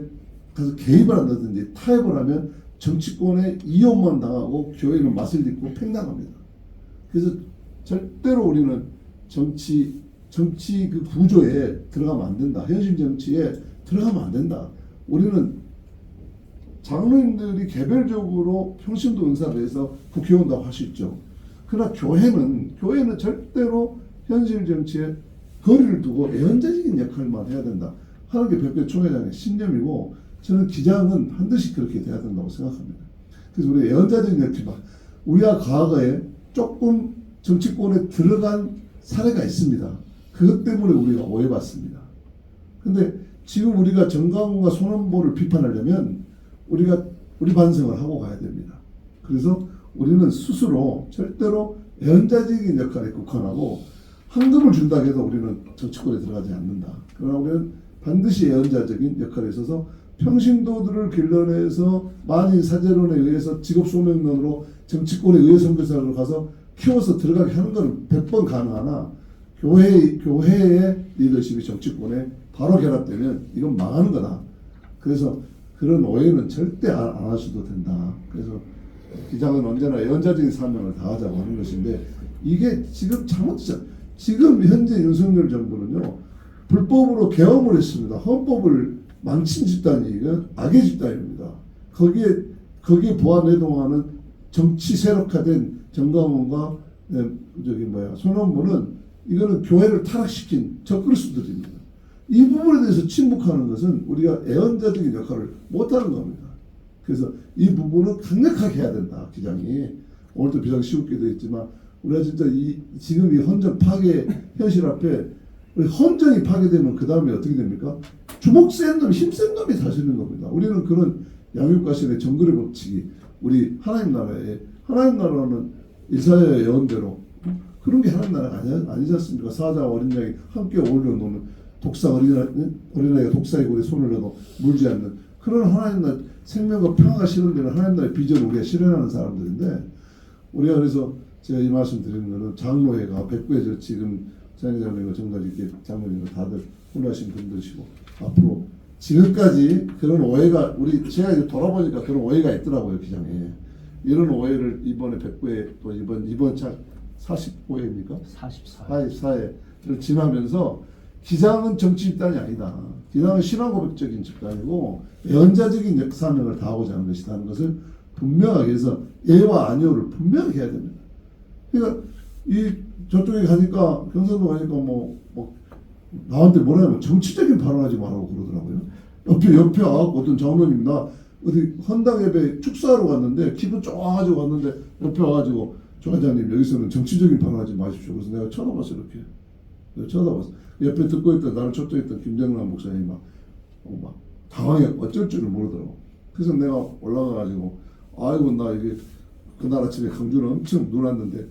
Speaker 6: 가서 개입을 한다든지 타협을 하면 정치권에 이용만 당하고 교회는 맛을 딛고 팽당합니다. 그래서 절대로 우리는 정치 그 구조에 들어가면 안 된다. 현실 정치에 들어가면 안 된다. 우리는 장로님들이 개별적으로 평신도 은사를 해서 국회의원도 할 수 있죠. 그러나 교회는 절대로 현실 정치에 거리를 두고 예언자적인 역할만 해야 된다 하는 게 백배 총회장의 신념이고 저는 기장은 반드시 그렇게 돼야 된다고 생각합니다. 그래서 우리 예언자적인 역할, 우리가 과거에 조금 정치권에 들어간 사례가 있습니다. 그것 때문에 우리가 오해받습니다. 근데 지금 우리가 정강훈과 손원보를 비판하려면 우리 반성을 하고 가야 됩니다. 그래서 우리는 스스로 절대로 예언자적인 역할에 국한하고 황금을 준다고 해도 우리는 정치권에 들어가지 않는다. 그러나 우리는 반드시 예언자적인 역할에 있어서 평신도들을 길러내서 만인 사제론에 의해서 직업소명론으로 정치권에 의해 선교사로 가서 키워서 들어가게 하는 것은 100번 가능하나 교회의 리더십이 정치권에 바로 결합되면 이건 망하는 거다. 그래서 그런 오해는 절대 안 하셔도 된다. 그래서 기장은 언제나 예언자적인 사명을 다하자고 하는 것인데 이게 지금 잘못됐죠. 지금 현재 윤석열 정부는요 불법으로 계엄을 했습니다. 헌법을 망친 집단이 이건 악의 집단입니다. 거기에 보완해동하는 정치 세력화된 정강훈과 손원보는 이거는 교회를 타락시킨 적그리스도들입니다. 이 부분에 대해서 침묵하는 것은 우리가 예언자적인 역할을 못하는 겁니다. 그래서 이 부분은 강력하게 해야 된다. 기장이 오늘도 비상시국기도 했지만 우리가 진짜 지금 이 헌정 파괴 현실 앞에 우리 헌정이 파괴되면 그 다음에 어떻게 됩니까? 주먹 센 놈, 힘 센 놈이 다스리는 겁니다. 우리는 그런 양육과실의 정글의 법칙이 우리 하나님 나라는 이사야의 예언대로 그런 게 하나님 나라가 아니지 않습니까? 사자와 어린 양이 함께 어울려 노는 어린아이가 독사의 골에 손을 넣어도 물지 않는 그런 하나님 나라 생명과 평화가 실현되는 하나님 나라의 비전을 우리가 실현하는 사람들인데 우리가 그래서 제가 이 말씀 드리는 거는 장로회가 백구에 지금 장로님과 정답있게 장로님과 다들 훌륭하신 분들이시고 앞으로 지금까지 그런 오해가 제가 이제 돌아보니까 그런 오해가 있더라고요. 기장에 이런 오해를 이번에 백구에 또 이번 차 45회입니까? 44회를 지나면서 기장은 정치 집단이 아니다. 기장은 신앙 고백적인 집단이고 예언자적인 사명을 다하고자 하는 것이다 하는 것을 분명하게 해서 예와 아니오를 분명하게 해야 됩니다. 그러니까 저쪽에 가니까 경상도 가니까 뭐 나한테 뭐라면 정치적인 발언하지 말라고 그러더라고요. 옆에 와갖고 어떤 장로님 나 어디 헌당 예배 축사하러 갔는데 기분 좋아가지고 왔는데 옆에 와가지고 조회장님 여기서는 정치적인 발언하지 마십시오. 그래서 내가 쳐다봤어 이렇게. 내가 쳐다봤어. 옆에 듣고 있던 나를 초청했던 김정남 목사님이 막 당황해 어쩔 줄을 모르더라고. 그래서 내가 올라가가지고 아이고 나 이게 그날 아침에 강주는 엄청 눈 왔는데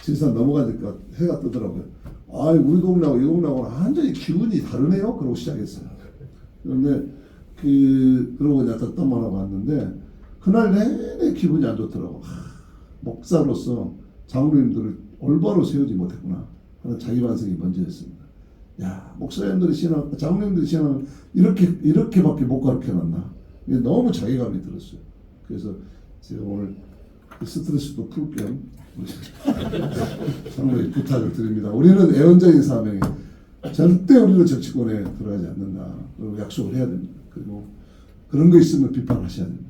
Speaker 6: 진산 넘어가니까 해가 뜨더라고요. 아이 우리 동네하고 이 동네하고는 완전히 기분이 다르네요. 그러고 시작했어요. 그런데 그러고 이제 뒷담화하고 왔는데 그날 내내 기분이 안 좋더라고. 목사로서 장로님들을 올바로 세우지 못했구나 하는 자기 반성이 먼저였습니다. 야, 목사님들이 신앙, 장로님들이 신앙을 이렇게밖에 못 가르쳐놨나? 이게 너무 자괴감이 들었어요. 그래서 제가 오늘 스트레스도 풀 겸 장로님 부탁을 드립니다. 우리는 애원자인 사명에 절대 우리는 정치권에 들어가지 않는다. 그리고 약속을 해야 됩니다. 그리고 그런 거 있으면 비판하셔야 됩니다.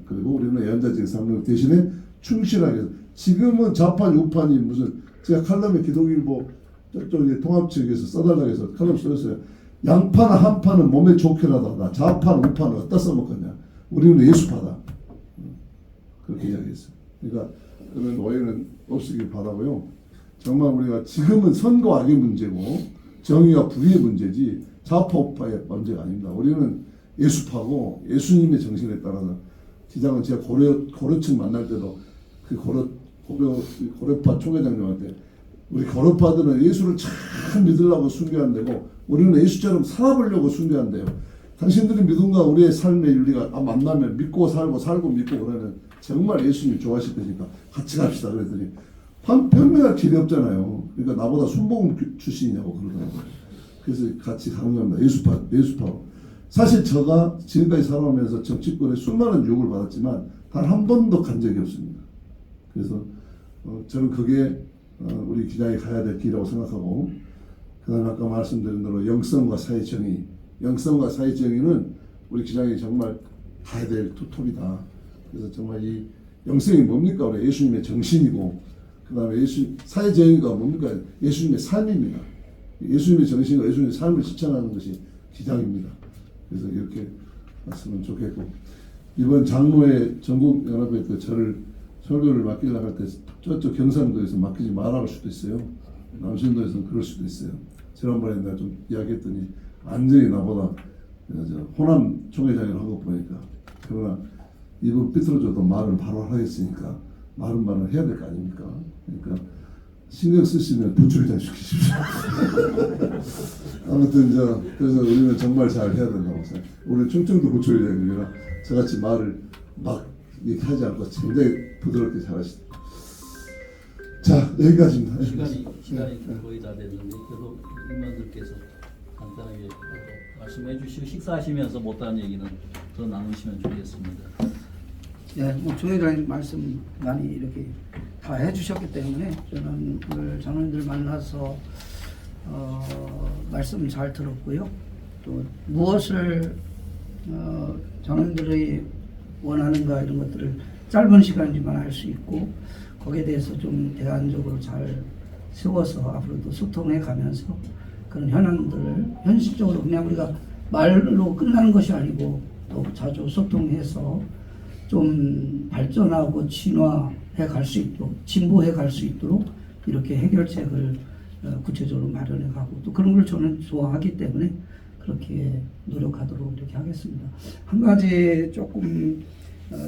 Speaker 6: 그리고 우리는 애원자적인 사명 대신에 충실하게. 지금은 좌판 우판이 무슨 제가 칼럼에 기독일보 저쪽 통합 측에서 써달라고 해서 칼럼 써줬어요. 양파나 한파는 몸에 좋게라도 좌판 우판은 어디다 써먹겠냐. 우리는 예수파다. 그렇게 이야기했어요. 그러니까 그런 오해는 없으길 바라고요. 정말 우리가 지금은 선과 악의 문제고 정의와 불의의 문제지 좌파 우파의 문제가 아닙니다. 우리는 예수파고 예수님의 정신에 따라서 기장은 제가 고려층 만날 때도 그 고려파 초계장님한테 우리 고려파들은 예수를 참 믿으려고 순교한다고 우리는 예수처럼 살아보려고 순교한대요. 당신들이 믿음과 우리의 삶의 윤리가 만나면 믿고 살고 믿고 그러면 정말 예수님 좋아하실 테니까 같이 갑시다 그랬더니 변명할 길이 없잖아요. 그러니까 나보다 순복음 출신이냐고 그러더라고요. 그래서 같이 가는 겁니다. 예수파. 사실 제가 지금까지 살아오면서 정치권에 수많은 유혹을 받았지만 단 한 번도 간 적이 없습니다. 그래서 저는 그게 우리 기장이 가야 될 길이라고 생각하고 그다음에 아까 말씀드린 대로 영성과 사회 정의는 우리 기장이 정말 가야 될 투톱이다. 그래서 정말 이 영성이 뭡니까? 우리 예수님의 정신이고 그다음에 사회 정의가 뭡니까? 예수님의 삶입니다. 예수님의 정신과 예수님의 삶을 실천하는 것이 기장입니다. 그래서 이렇게 했으면 좋겠고 이번 장로회 전국연합회 때 저를 설교를 맡기려고 할 때 저쪽 경상도에서 맡기지 말아 할 수도 있어요. 남신도에서는 그럴 수도 있어요. 지난번에 내가 좀 이야기했더니 완전히 나보다 호남 총회장이라고 한 거 보니까 그러나 이번 삐뚤어져도 말은 바로 하겠으니까 말은 해야 될 거 아닙니까? 그러니까 신경 쓰시면 부출장 시키십시오. 아무튼 그래서 우리는 정말 잘 해야 된다고 생각해요. 우리 충청도 부출장님이라 저같이 말을 막 이렇게 하지 않고 굉장히 부드럽게 잘하시다. 자 여기까지입니다.
Speaker 2: 시간이 거의 다 됐는데 그래도 임원들께서 간단하게 말씀해 주시고 식사하시면서 못한 얘기는 더 나누시면 좋겠습니다.
Speaker 14: 예, 조 회장님 말씀 많이 이렇게 다 해주셨기 때문에 저는 오늘 장로님들 만나서 말씀 잘 들었고요. 또 무엇을 장로님들이 원하는가 이런 것들을 짧은 시간이지만 알 수 있고 거기에 대해서 좀 대안적으로 잘 세워서 앞으로도 소통해 가면서 그런 현안들을 현실적으로 그냥 우리가 말로 끝나는 것이 아니고 또 자주 소통해서 좀 발전하고 진화해 갈 수 있도록 진보해 갈 수 있도록 이렇게 해결책을 구체적으로 마련해 가고 또 그런 걸 저는 좋아하기 때문에 그렇게 노력하도록 이렇게 하겠습니다. 한 가지 조금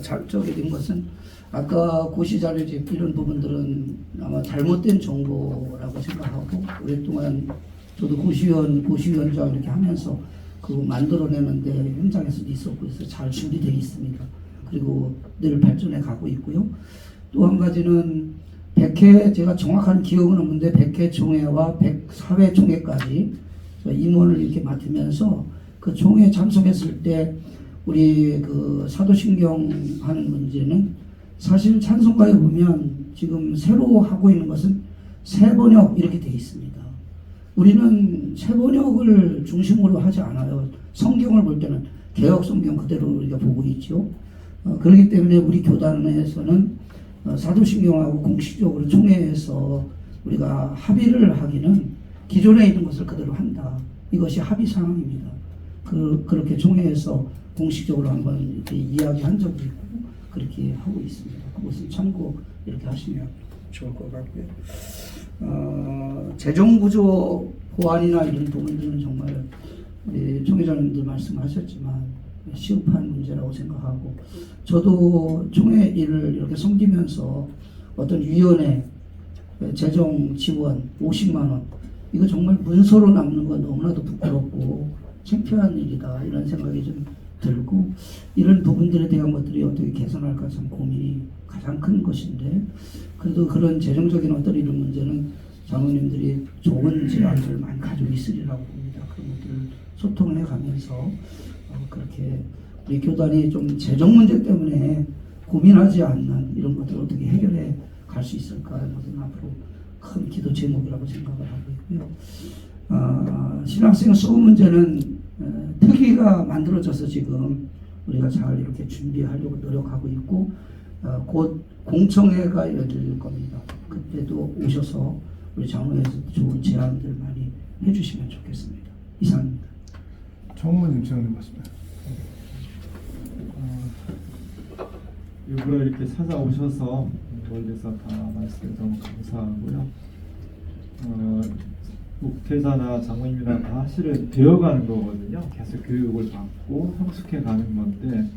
Speaker 14: 자극적이 된 것은 아까 고시자료집 이런 부분들은 아마 잘못된 정보라고 생각하고 오랫동안 저도 고시위원장 이렇게 하면서 그거 만들어내는데 현장에서도 있었고 해서 잘 준비되어 있습니다. 그리고 늘 발전해 가고 있고요. 또 한 가지는 100회 제가 정확한 기억은 없는데 100회 총회와 104회 총회까지 임원을 이렇게 맡으면서 그 총회 참석했을 때 우리 그 사도신경 하는 문제는 사실 찬송가에 보면 지금 새로 하고 있는 것은 새번역 이렇게 되어 있습니다. 우리는 새번역을 중심으로 하지 않아요. 성경을 볼 때는 개역 성경 그대로 우리가 보고 있죠. 그렇기 때문에 우리 교단에서는 사도신경하고 공식적으로 총회에서 우리가 합의를 하기는 기존에 있는 것을 그대로 한다. 이것이 합의 사항입니다. 그렇게 총회에서 공식적으로 한번 이렇게 이야기한 적이 있고 그렇게 하고 있습니다. 그것을 참고 이렇게 하시면 좋을 것 같고요. 재정구조 보완이나 이런 부분들은 정말 우리 총회장님도 말씀하셨지만 시급한 문제라고 생각하고 저도 총회 일을 이렇게 섬기면서 어떤 위원회 재정 지원 50만 원 이거 정말 문서로 남는 건 너무나도 부끄럽고 창피한 일이다 이런 생각이 좀 들고 이런 부분들에 대한 것들이 어떻게 개선할까 참 고민이 가장 큰 것인데 그래도 그런 재정적인 어떤 이런 문제는 장로님들이 좋은 제안들을 많이 가지고 있으리라고 봅니다. 그런 것들을 소통해 가면서 그렇게 우리 교단이 좀 재정 문제 때문에 고민하지 않는 이런 것들을 어떻게 해결해 갈 수 있을까 하는 것은 앞으로 큰 기도 제목이라고 생각을 하고 있고요. 신학생 수급 문제는 특위가 만들어져서 지금 우리가 잘 이렇게 준비하려고 노력하고 있고 곧 공청회가 열릴 겁니다. 그때도 오셔서 우리 장로에서 좋은 제안들 많이 해주시면 좋겠습니다. 이상입니다.
Speaker 6: 총무님 제안해 봤습니다.
Speaker 3: 일부러 이렇게 찾아오셔서 멀리서 다 말씀 너무 감사하고요. 목회자나 장로님이나 다 사실은 배워가는 거거든요. 계속 교육을 받고 성숙해 가는 건데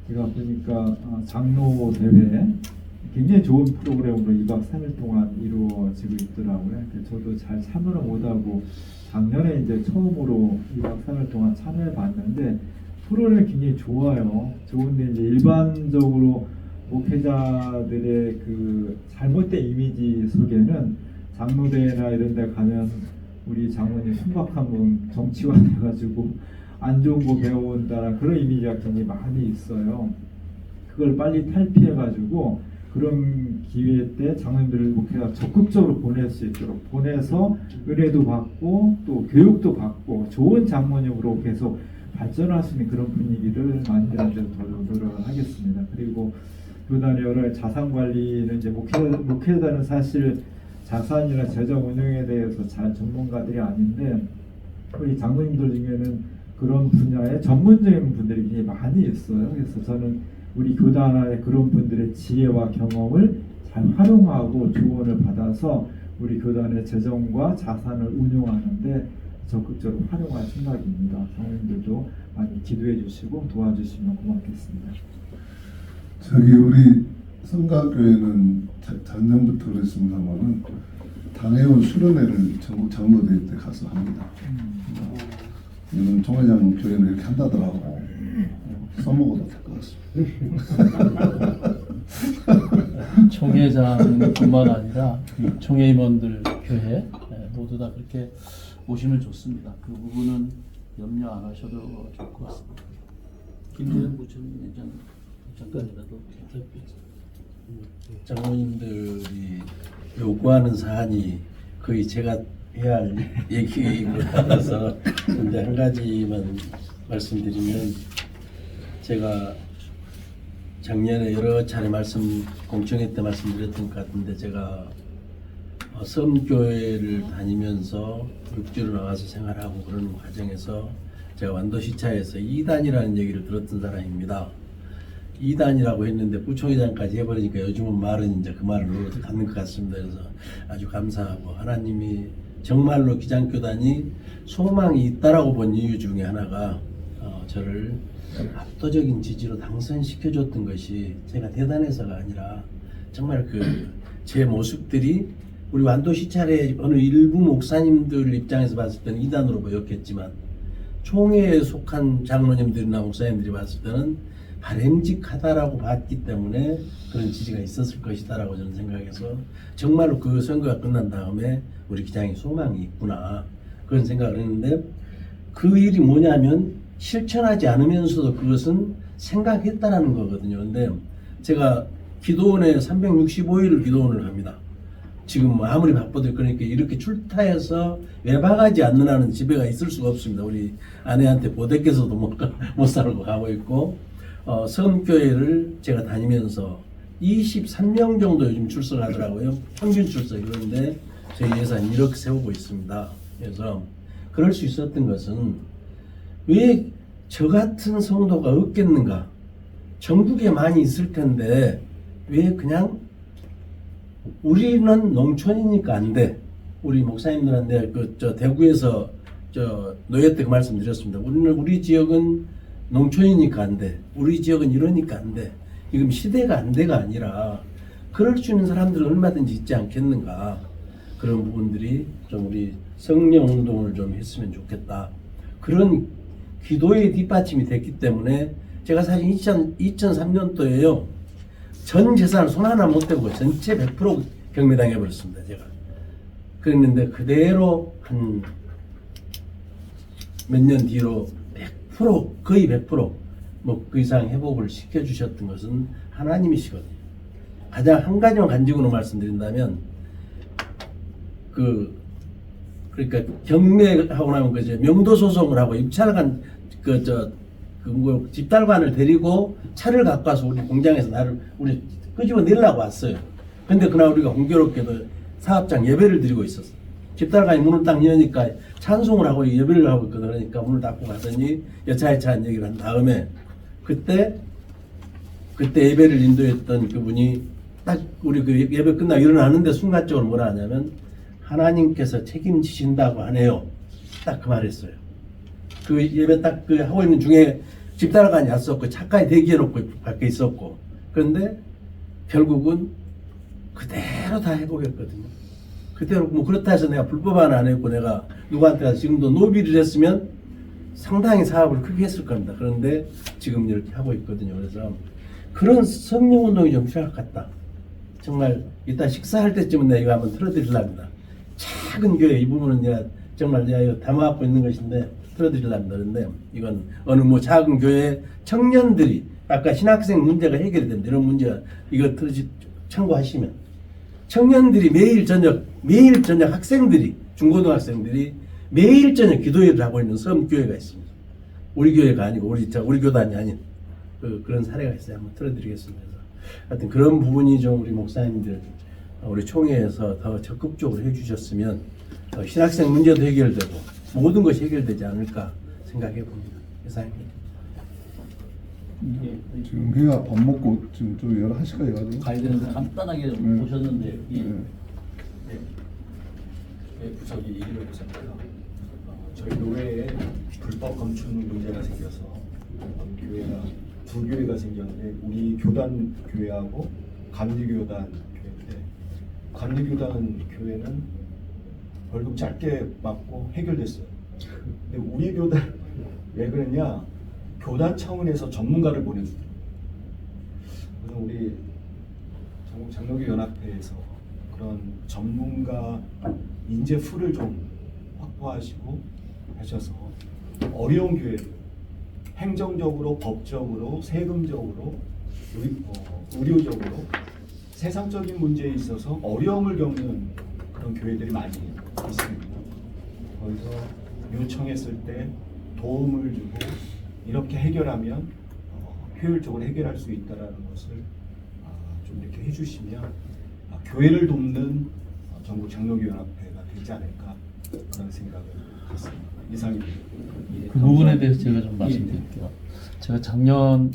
Speaker 3: 제가 보니까 장로 대회 굉장히 좋은 프로그램으로 2박 3일 동안 이루어지고 있더라고요. 저도 잘 참여를 못하고 작년에 이제 처음으로 2박 3일 동안 참여해 봤는데 프로그램이 굉장히 좋아요. 좋은데 이제 일반적으로 목회자들의 그 잘못된 이미지 속에는 장로대회나 이런 데 가면 우리 장로님 순박하면 정치화돼가지고 안 좋은 거 배워온다는 그런 이미지가 굉장히 많이 있어요. 그걸 빨리 탈피해가지고 그런 기회 때 장로님들을 목회자 적극적으로 보낼 수 있도록 보내서 은혜도 받고 또 교육도 받고 좋은 장로님으로 계속 발전할 수 있는 그런 분위기를 만드는 데 더 노력을 하겠습니다. 그리고 교단의 여러 자산 관리는 이제 목회자는 사실 자산이나 재정 운영에 대해서 잘 전문가들이 아닌데 우리 장로님들 중에는 그런 분야에 전문적인 분들이 굉장히 많이 있어요. 그래서 저는 우리 교단의 그런 분들의 지혜와 경험을 잘 활용하고 조언을 받아서 우리 교단의 재정과 자산을 운용하는데 적극적으로 활용할 생각입니다. 장로님들도 많이 기도해 주시고 도와주시면 고맙겠습니다.
Speaker 6: 저기 우리 성가교회는 작년부터 그랬습니다만은 당회원 수련회를 전국 장로대회 때 가서 합니다. 이건 총회장 교회는 이렇게 한다더라고. 써먹어도 될 것 같습니다.
Speaker 7: 총회장뿐만 아니라 총회 임원들 교회 모두 다 그렇게 오시면 좋습니다. 그 부분은 염려 안 하셔도 좋을 것 같습니다. 김재현 부총리 잠깐이라도
Speaker 10: 장로님들이 요구하는 사안이 거의 제가 해야 할 얘기인 것 같아서 근데 한 가지만 말씀드리면 제가 작년에 여러 차례 공청회 때 말씀드렸던 것 같은데 제가 섬교회를 다니면서 육지로 나가서 생활하고 그러는 과정에서 제가 완도시차에서 2단이라는 얘기를 들었던 사람입니다. 2단이라고 했는데 부총회장까지 해버리니까 요즘은 말은 이제 그 말로 갖는 것 같습니다. 그래서 아주 감사하고 하나님이 정말로 기장교단이 소망이 있다라고 본 이유 중에 하나가 저를 압도적인 지지로 당선시켜줬던 것이 제가 대단해서가 아니라 정말 제 모습들이 우리 완도시찰의 어느 일부 목사님들 입장에서 봤을 때는 2단으로 보였겠지만 총회에 속한 장로님들이나 목사님들이 봤을 때는 바람직하다라고 봤기 때문에 그런 지지가 있었을 것이다라고 저는 생각해서 정말로 그 선거가 끝난 다음에 우리 기장이 소망이 있구나 그런 생각을 했는데 그 일이 뭐냐면 실천하지 않으면서도 그것은 생각했다라는 거거든요. 근데 제가 기도원에 365일을 기도원을 합니다. 지금 아무리 바빠도 그러니까 이렇게 출타해서 외박하지 않는 한은 집에가 있을 수가 없습니다. 우리 아내한테 보대께서도 못 살고 가고 있고 섬교회를 제가 다니면서 23명 정도 요즘 출석하더라고요. 평균 출석 그런데 저희 예산 1억 세우고 있습니다. 그래서 그럴 수 있었던 것은 왜 저 같은 성도가 없겠는가? 전국에 많이 있을 텐데 왜 그냥 우리는 농촌이니까 안 돼. 우리 목사님들한테 대구에서 노예 때 그 말씀드렸습니다. 우리 지역은 농촌이니까 안 돼. 우리 지역은 이러니까 안 돼. 지금 시대가 안 돼가 아니라 그럴 수 있는 사람들은 얼마든지 있지 않겠는가. 그런 부분들이 좀 우리 성령 운동을 좀 했으면 좋겠다. 그런 기도의 뒷받침이 됐기 때문에 제가 사실 2003년도에요. 전 재산을 손 하나 못 대고 전체 100% 경매당해 버렸습니다. 제가.
Speaker 15: 그랬는데 그대로 한 몇 년 뒤로 100% 거의 100% 그 이상 회복을 시켜주셨던 것은 하나님이시거든요. 가장 한 가지만 간직으로 말씀드린다면 그러니까 경매하고 나면 그제 명도 소송을 하고 입찰 간 집달관을 데리고 차를 갖고 와서 우리 공장에서 나를 우리 끄집어 내려고 왔어요. 근데 그날 우리가 공교롭게도 사업장 예배를 드리고 있었어. 집달관이 문을 딱 여니까 찬송을 하고 예배를 하고 있거든. 그러니까 문을 닫고 가더니 여차여차한 얘기를 한 다음에 그때 예배를 인도했던 그분이 딱 우리 그 예배 끝나고 일어나는데 순간적으로 뭐라 하냐면 하나님께서 책임지신다고 하네요. 딱 그 말했어요. 그 예배 딱 그 하고 있는 중에 집달관이 왔었고 차까지 대기해놓고 밖에 있었고 그런데 결국은 그대로 다 회복했거든요. 그대로 그렇다 해서 내가 불법 하나 안 했고 내가 누구한테 가서 지금도 노비를 했으면 상당히 사업을 크게 했을 겁니다. 그런데 지금 이렇게 하고 있거든요. 그래서 그런 성령운동이 좀 필요할 것 같다. 정말 이따 식사할 때쯤은 내가 이거 한번 틀어드리려합니다. 작은 교회 이 부분은 내가 정말 내가 이거 담아갖고 있는 것인데 틀어드리려합니다. 그런데 이건 어느 작은 교회 청년들이 아까 신학생 문제가 해결이 됩니다. 이런 문제가 이거 참고하시면 청년들이 매일 저녁 학생들이 중고등학생들이 매일 저녁 기도회를 하고 있는 섬교회가 있습니다. 우리 교회가 아니고 우리 교단이 아닌 그런 사례가 있어요. 한번 틀어드리겠습니다. 하여튼 그런 부분이 좀 우리 목사님들 우리 총회에서 더 적극적으로 해주셨으면 신학생 문제도 해결되고 모든 것이 해결되지 않을까 생각해 봅니다. 이상입니다.
Speaker 6: 지금 회가 밥 먹고 지금 좀 11시까지 가지고
Speaker 7: 가야 되는데 간단하게 좀 보셨는데
Speaker 16: 부석이 얘기를 했잖아요. 저희 교회에 불법 건축 문제가 생겨서 교회가 두 교회가 생겼는데 우리 교단 교회하고 감리교단 교회인데 감리교단 교회는 벌금 짧게 받고 해결됐어요. 근데 우리 교단 왜 그랬냐? 교단 차원에서 전문가를 보내주죠. 그래서 우리 전국 장로교 연합회에서 그런 전문가 인재 풀을 좀 확보하시고 하셔서 어려운 교회 행정적으로, 법적으로, 세금적으로, 의료적으로 세상적인 문제에 있어서 어려움을 겪는 그런 교회들이 많이 있습니다. 거기서 요청했을 때 도움을 주고 이렇게 해결하면 효율적으로 해결할 수 있다라는 것을 좀 이렇게 해주시면 교회를 돕는 전국 장로교 연합회가 되지 않을까 그런 생각을 했습니다. 이상입니다.
Speaker 7: 그 부분에 대해서 제가 좀 말씀드릴게요. 제가 작년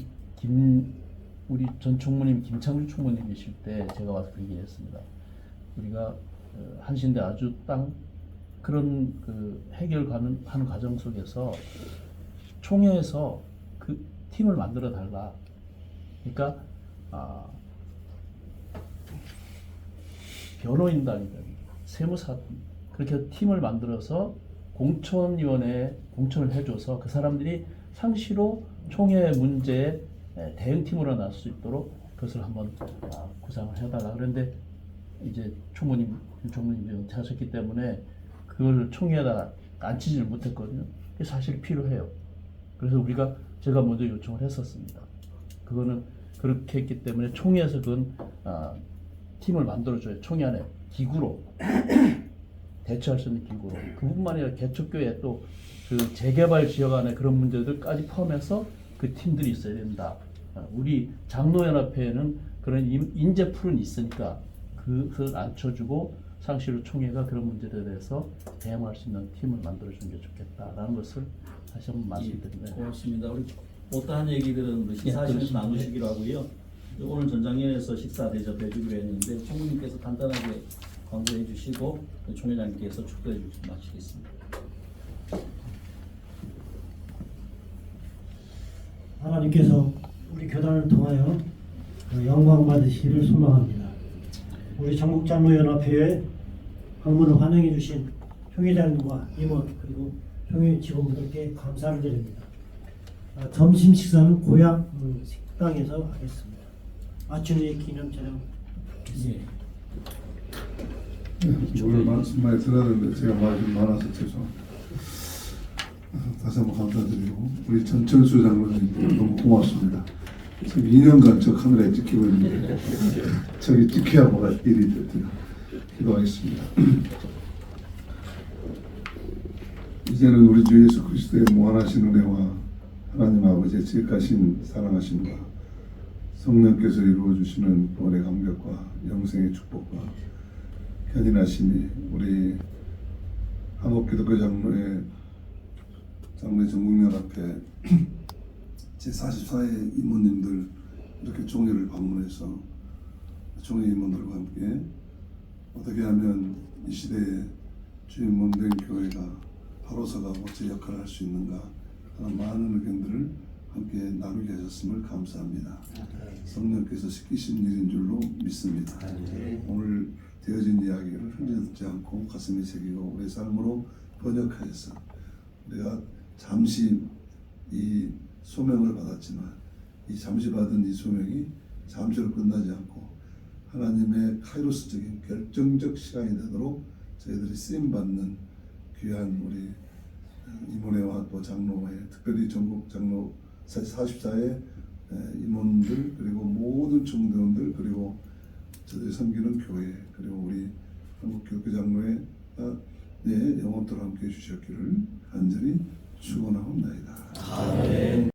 Speaker 7: 우리 전 총무님 김창규 총무님이실 때 제가 와서 그 얘기했습니다. 우리가 한신대 아주 그런 해결하는 과정 속에서 총회에서 그 팀을 만들어 달라. 그러니까 변호인단이든 세무사 그렇게 팀을 만들어서 공천위원회에 공천을 해줘서 그 사람들이 상시로 총회 문제에 대응팀으로 나설 수 있도록 그것을 한번 구상을 해달라. 그런데 이제 총무님 은퇴하셨기 때문에 그걸 총회에다 앉히지를 못했거든요. 그게 사실 필요해요. 그래서 제가 먼저 요청을 했었습니다. 그거는 그렇게 했기 때문에 총회에서 그건 팀을 만들어줘요. 총회 안에 기구로 대처할 수 있는 기구로. 그뿐만 아니라 개척교회 또 그 재개발 지역 안에 그런 문제들까지 포함해서 그 팀들이 있어야 된다. 우리 장로연합회에는 그런 인재풀은 있으니까 그것을 앉혀주고 상시로 총회가 그런 문제들에 대해서 대응할 수 있는 팀을 만들어주는 게 좋겠다라는 것을 다시 한번 말씀드립니다.
Speaker 2: 고맙습니다. 우리 못다한 얘기들은 우리 식사하시면서 나누시기로 하고요. 오늘 전장연에서 식사 대접해 주기로 했는데 총무님께서 간단하게 광고해 주시고 총회장님께서 축도해 주시면 마치겠습니다.
Speaker 5: 하나님께서 우리 교단을 통하여 영광 받으시기를 소망합니다. 우리 전국장로연합회에 방문을 환영해 주신 총회장님과 임원 그리고 총회 직원분들께 감사를 드립니다. 점심 식사는 고향 식당에서 하겠습니다. 마춘의 기념 촬영 있습니다.
Speaker 6: 오늘 말씀 많이 들어야 되는데 제가 말이 좀 많아서 죄송합니다. 다시 한번 감사드리고 우리 전철수 장로님 너무 고맙습니다. 지금 2년간 저 카메라에 찍히고 있는데 저기 찍혀야 뭐가 일이 됐대요. 기도하겠습니다. 이제는 우리 주 예수 그리스도의 무한하신 은혜와 하나님 아버지의 지극하신 사랑하심과 성령께서 이루어 주시는 구원의 감격과 영생의 축복과 견인하심이 우리 한국기독교 장로의 전국연합회 제44회 임원님들 이렇게 종회를 방문해서 종회 임원들과 함께 어떻게 하면 이 시대에 주님 몸된 교회가 바로 서가고 제 역할을 할 수 있는가 하는 많은 의견들을 함께 나누게 하셨음을 감사합니다. 성령께서 시키신 일인 줄로 믿습니다. 오늘 되어진 이야기를 흘려듣지 않고 가슴에 새기고 우리의 삶으로 번역하여서 우리가 잠시 이 소명을 받았지만 이 잠시 받은 이 소명이 잠시로 끝나지 않고 하나님의 카이로스적인 결정적 시간이 되도록 저희들이 쓰임받는 귀한 우리 임원회와 또 장로회, 특별히 전국 장로 44회 임원들 그리고 모든 총대원들 그리고 저들이 섬기는 교회 그리고 우리 한국교회 장로회가 영원토록 함께 해주셨기를 간절히 축원하옵나이다.
Speaker 15: 아멘.